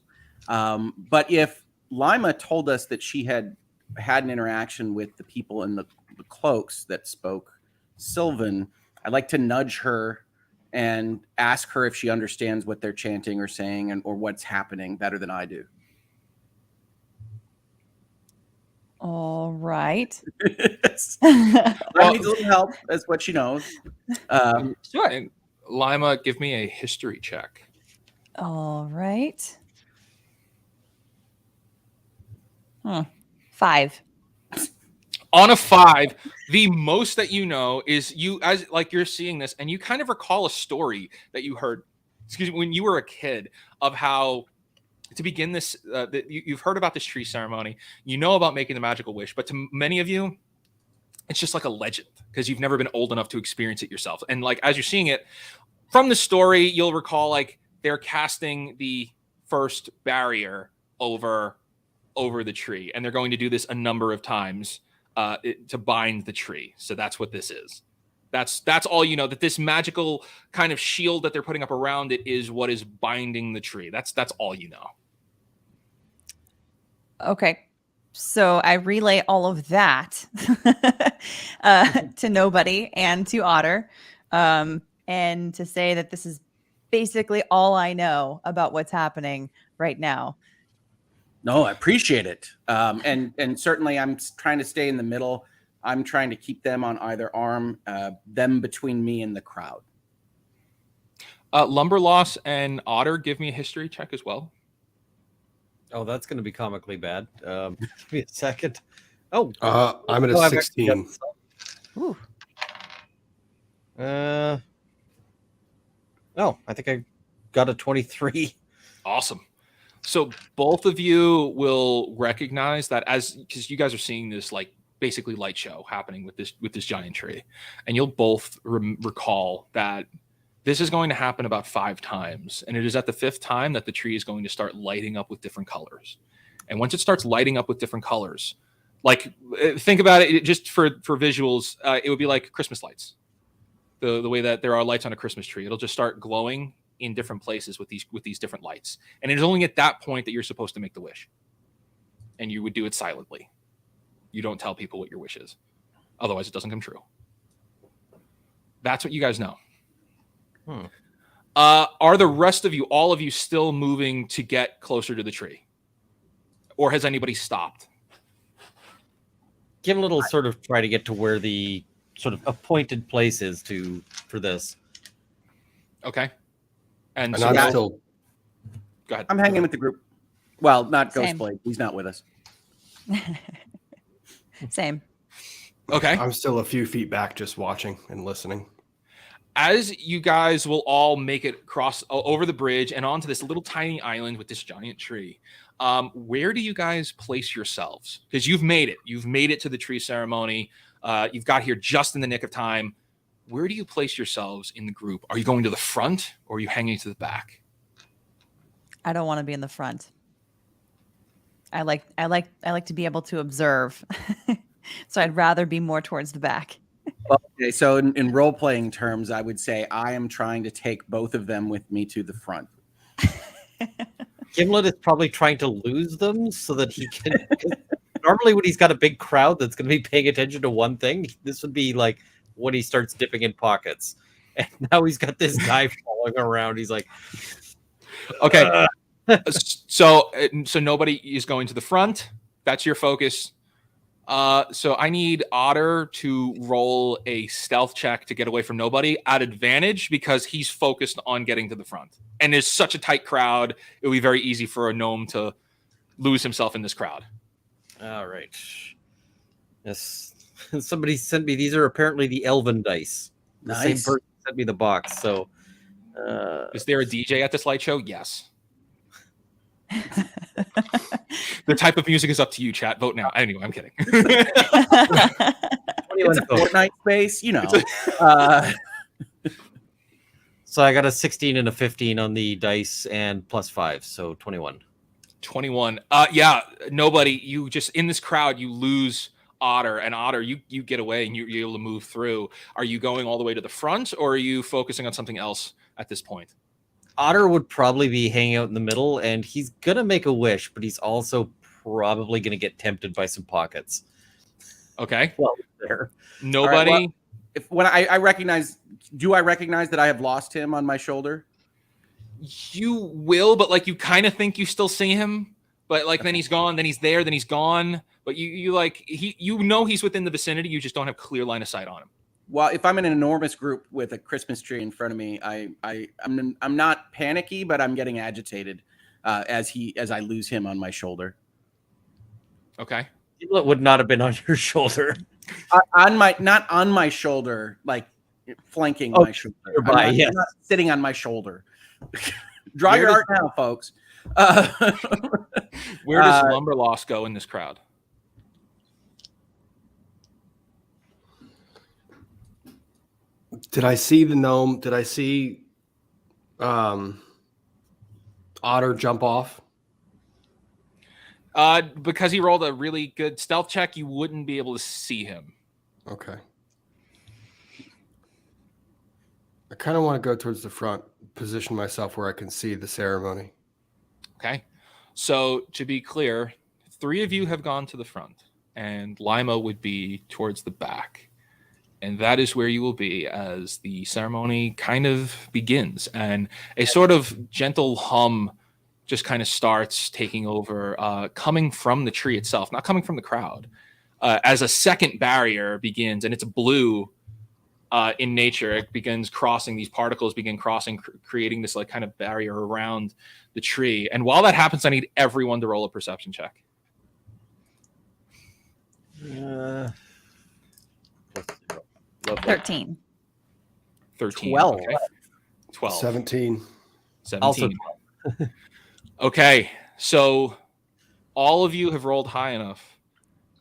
But if Lima told us that she had an interaction with the people in the cloaks that spoke Sylvan, I'd like to nudge her and ask her if she understands what they're chanting or saying, or what's happening better than I do. All right. I need a little help. That's what she knows. Sure. And Lima, give me a history check. All right. 5. On a 5, the most that you know is you're seeing this, and you kind of recall a story that you heard, when you were a kid, of how to begin this. You've heard about this tree ceremony, you know about making the magical wish, but to many of you, it's just like a legend because you've never been old enough to experience it yourself. And like as you're seeing it from the story, you'll recall like they're casting the first barrier over the tree, and they're going to do this a number of times. To bind the tree. So that's what this is. That's all you know, that this magical kind of shield that they're putting up around it is what is binding the tree. That's all you know. Okay. So I relay all of that to nobody and to Otter, and to say that this is basically all I know about what's happening right now. No, I appreciate it. And certainly I'm trying to stay in the middle. I'm trying to keep them on either arm, them between me and the crowd. Lumberloss and Otter, give me a history check as well. Oh, that's going to be comically bad. Give me a second. Oh, I'm at a 16. Ooh. I think I got a 23. Awesome. So both of you will recognize that because you guys are seeing this like basically light show happening with this giant tree, and you'll both recall that this is going to happen about 5 times, and it is at the 5th time that the tree is going to start lighting up with different colors. And once it starts lighting up with different colors, like think about it just for visuals, it would be like Christmas lights. The way that there are lights on a Christmas tree, it'll just start glowing in different places with these different lights. And it is only at that point that you're supposed to make the wish. And you would do it silently. You don't tell people what your wish is. Otherwise it doesn't come true. That's what you guys know. Are the rest of you, all of you, still moving to get closer to the tree? Or has anybody stopped? Gimlet will sort of try to get to where the sort of appointed place is for this. Okay. And And so I'm still. go ahead. I'm hanging with the group. Well, not Same. Ghostblade. He's not with us. Same. Okay. I'm still a few feet back, just watching and listening. As you guys will all make it across over the bridge and onto this little tiny island with this giant tree, where do you guys place yourselves? Because you've made it. You've made it to the tree ceremony. You've got here just in the nick of time. Where do you place yourselves in the group? Are you going to the front or are you hanging to the back? I don't want to be in the front. I like to be able to observe. So I'd rather be more towards the back. Okay, so in role-playing terms, I would say I am trying to take both of them with me to the front. Gimlet is probably trying to lose them so that he can. Normally, when he's got a big crowd that's going to be paying attention to one thing, this would be like when he starts dipping in pockets. And now he's got this guy following around. He's like, Okay. So nobody is going to the front. That's your focus. So I need Otter to roll a stealth check to get away from nobody at advantage because he's focused on getting to the front. And there's such a tight crowd, it would be very easy for a gnome to lose himself in this crowd. all right. Yes. Somebody sent me, these are apparently the elven dice. The same Nice. person sent me the box. So, Is there a DJ at this light show? Yes. The type of music is up to you, chat. Vote now. Anyway, I'm kidding. It's a Fortnite space, you know. So I got a 16 and a 15 on the dice and +5, so 21. 21. Yeah, nobody. You just in this crowd, you lose Otter, and Otter, you get away and you're able to move through. Are you going all the way to the front, or are you focusing on something else at this point? Otter would probably be hanging out in the middle, and he's gonna make a wish, but he's also probably gonna get tempted by some pockets. Okay. Well, there. Nobody. All right, when I recognize, do I recognize that I have lost him on my shoulder? You will, but like you kind of think you still see him, but like then he's gone, then he's there, then he's gone. But you like you know he's within the vicinity. You just don't have clear line of sight on him. Well, if I'm in an enormous group with a Christmas tree in front of me, I'm not panicky, but I'm getting agitated as I lose him on my shoulder. Okay. It would not have been on your shoulder. Not on my shoulder, like flanking Oh, my shoulder. nearby, I'm yes. not sitting on my shoulder. Draw your art now, folks. Where does Lumberlost go in this crowd? Did I see the gnome? Did I see Otter jump off? Because he rolled a really good stealth check, you wouldn't be able to see him. Okay. I kind of want to go towards the front, position myself where I can see the ceremony. Okay. So to be clear, 3 of you have gone to the front, and Lima would be towards the back. And that is where you will be as the ceremony kind of begins. And a sort of gentle hum just kind of starts taking over, coming from the tree itself, not coming from the crowd. As a second barrier begins, and it's blue in nature, it begins crossing, these particles begin crossing, creating this like kind of barrier around the tree. And while that happens, I need everyone to roll a perception check. 13. 13. 12. Okay. 12. 17. 17. Also Okay, so all of you have rolled high enough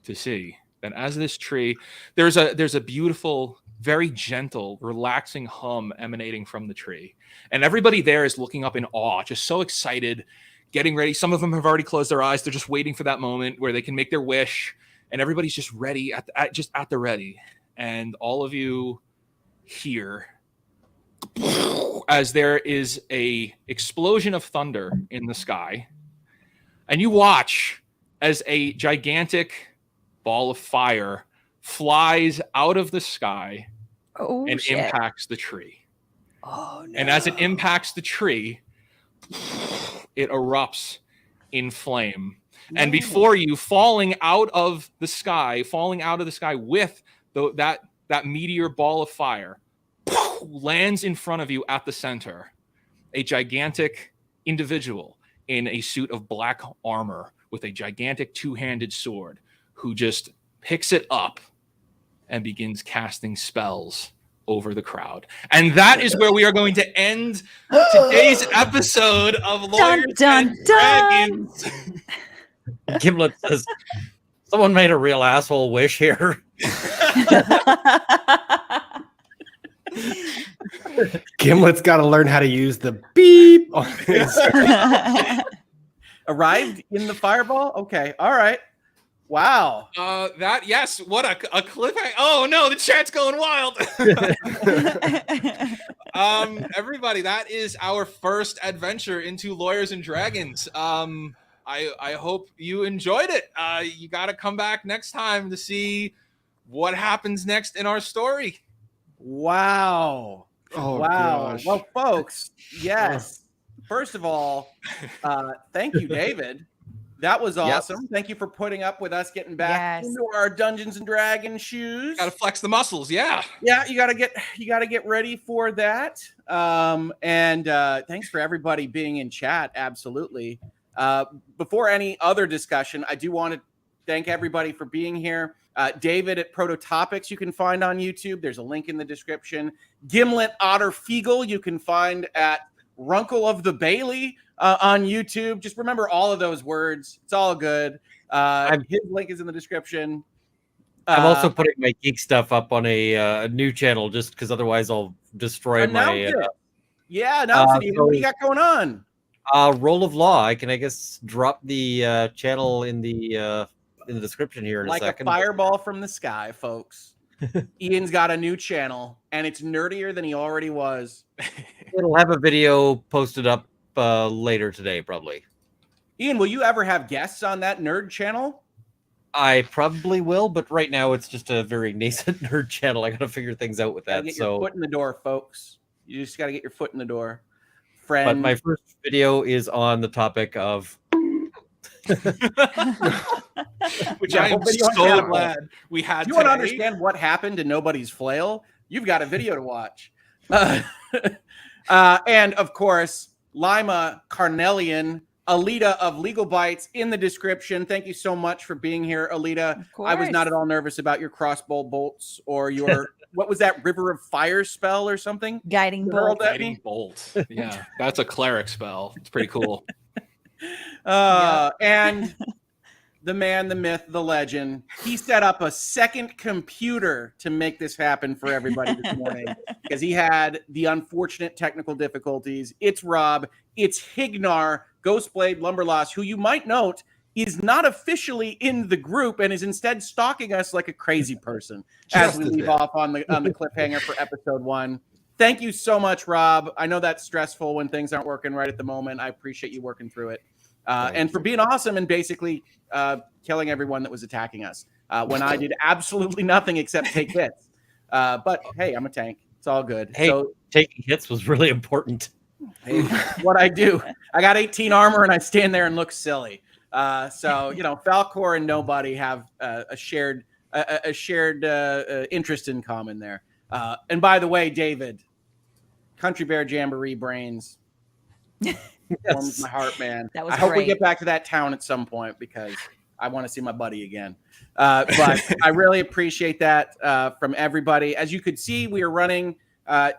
to see that as this tree, there's a beautiful, very gentle, relaxing hum emanating from the tree. And everybody there is looking up in awe, just so excited, getting ready. Some of them have already closed their eyes. They're just waiting for that moment where they can make their wish. And everybody's just ready, just at the ready. And all of you hear as there is a explosion of thunder in the sky. And you watch as a gigantic ball of fire flies out of the sky and impacts the tree. Oh, no. And as it impacts the tree, it erupts in flame. And before you, falling out of the sky with that meteor ball of fire, lands in front of you at the center, a gigantic individual in a suit of black armor with a gigantic two-handed sword, who just picks it up and begins casting spells over the crowd. And that is where we are going to end today's episode of Lawyers and Dragons. Gimlet says, someone made a real asshole wish here. Gimlet's got to learn how to use the beep on his. Arrived in the fireball? Okay. All right. Wow. Yes, what a cliffhanger. Oh no, the chat's going wild. Everybody, that is our first adventure into Lawyers and Dragons. I hope you enjoyed it. You got to come back next time to see what happens next in our story. Wow. Oh, Wow. gosh. Well, folks, yes. First of all, thank you, David. That was awesome. Thank you for putting up with us getting back into our Dungeons and Dragons shoes. Got to flex the muscles, yeah. Yeah, you gotta get ready for that. And thanks for everybody being in chat. Absolutely. Before any other discussion, I do want to thank everybody for being here. David at Prototopics, you can find on YouTube. There's a link in the description. Gimlet Otter Fiegel, you can find at Runkle of the Bailey on YouTube. Just remember all of those words. It's all good. His link is in the description. I'm also putting my geek stuff up on a new channel just because otherwise I'll destroy my. Yeah, announce it. What do you got going on? Roll of Law. I guess drop the channel in the description here in a second. Like a fireball from the sky, folks. Ian's got a new channel, and it's nerdier than he already was. It'll have a video posted up later today, probably. Ian, will you ever have guests on that nerd channel? I probably will, but right now it's just a very nascent nerd channel. I got to figure things out with that. Get your foot in the door, folks. You just got to get your foot in the door, friend. But my first video is on the topic of. Which I am so glad we had. You want to understand what happened to nobody's flail? You've got a video to watch. And of course, Lima Carnelian, Alyte of Legal Bytes in the description. Thank you so much for being here, Alyte. I was not at all nervous about your crossbow bolts or your what was that River of Fire spell or something? Guiding bolt. Guiding bolt. Yeah, that's a cleric spell. It's pretty cool. And the man, the myth, the legend, he set up a second computer to make this happen for everybody this morning because he had the unfortunate technical difficulties. It's Rob, it's Hignar, Ghostblade Lumberloss, who you might note is not officially in the group and is instead stalking us like a crazy person as we leave off on the cliffhanger for episode 1. Thank you so much, Rob. I know that's stressful when things aren't working right at the moment. I appreciate you working through it. And for being awesome and basically killing everyone that was attacking us when I did absolutely nothing except take hits. But hey, I'm a tank. It's all good. Hey, so, taking hits was really important. Hey, what I do. I got 18 armor and I stand there and look silly. So, Falcor and nobody have a shared interest in common there. And by the way, David, Country Bear Jamboree brains. Warms my heart, man. That was I hope great. we get back to that town at some point because I want to see my buddy again. But I really appreciate that from everybody. As you could see, we are running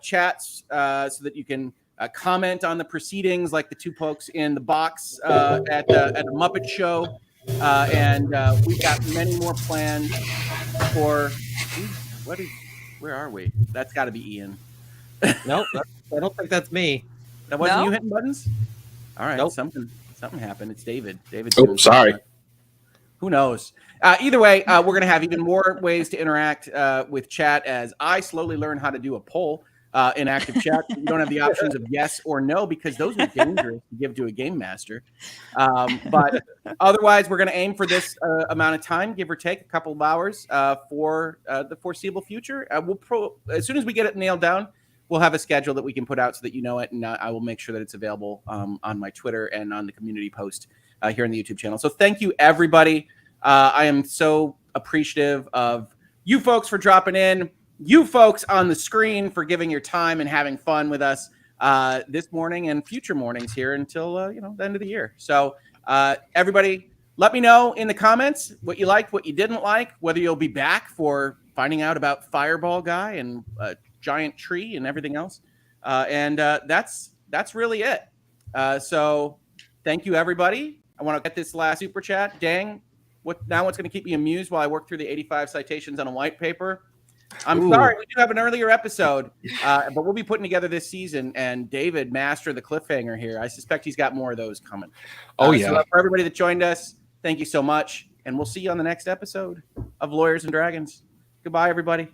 chats so that you can comment on the proceedings, like the two folks in the box at a Muppet Show, and we've got many more planned for. Where are we? That's got to be Ian. Nope, I don't think that's me. That wasn't No? you hitting buttons. All right, Nope. something happened. It's David. David's Oh, doing sorry. something. Who knows? Either way, we're going to have even more ways to interact with chat as I slowly learn how to do a poll in active chat. You don't have the options of yes or no because those are dangerous to give to a game master. But otherwise, we're going to aim for this amount of time, give or take a couple of hours for the foreseeable future. As soon as we get it nailed down, we'll have a schedule that we can put out so that you know it, and I will make sure that it's available on my Twitter and on the community post here on the YouTube channel. So thank you, everybody. I am so appreciative of you folks for dropping in, you folks on the screen for giving your time and having fun with us this morning and future mornings here until the end of the year. So everybody, let me know in the comments what you liked, what you didn't like, whether you'll be back for finding out about Fireball Guy and giant tree and everything else. And that's really it. So thank you, everybody. I want to get this last super chat. Dang, what's going to keep me amused while I work through the 85 citations on a white paper? I'm sorry, we do have an earlier episode, but we'll be putting together this season. And David, master the cliffhanger here, I suspect he's got more of those coming. Oh, yeah. So for everybody that joined us, thank you so much. And we'll see you on the next episode of Lawyers and Dragons. Goodbye, everybody.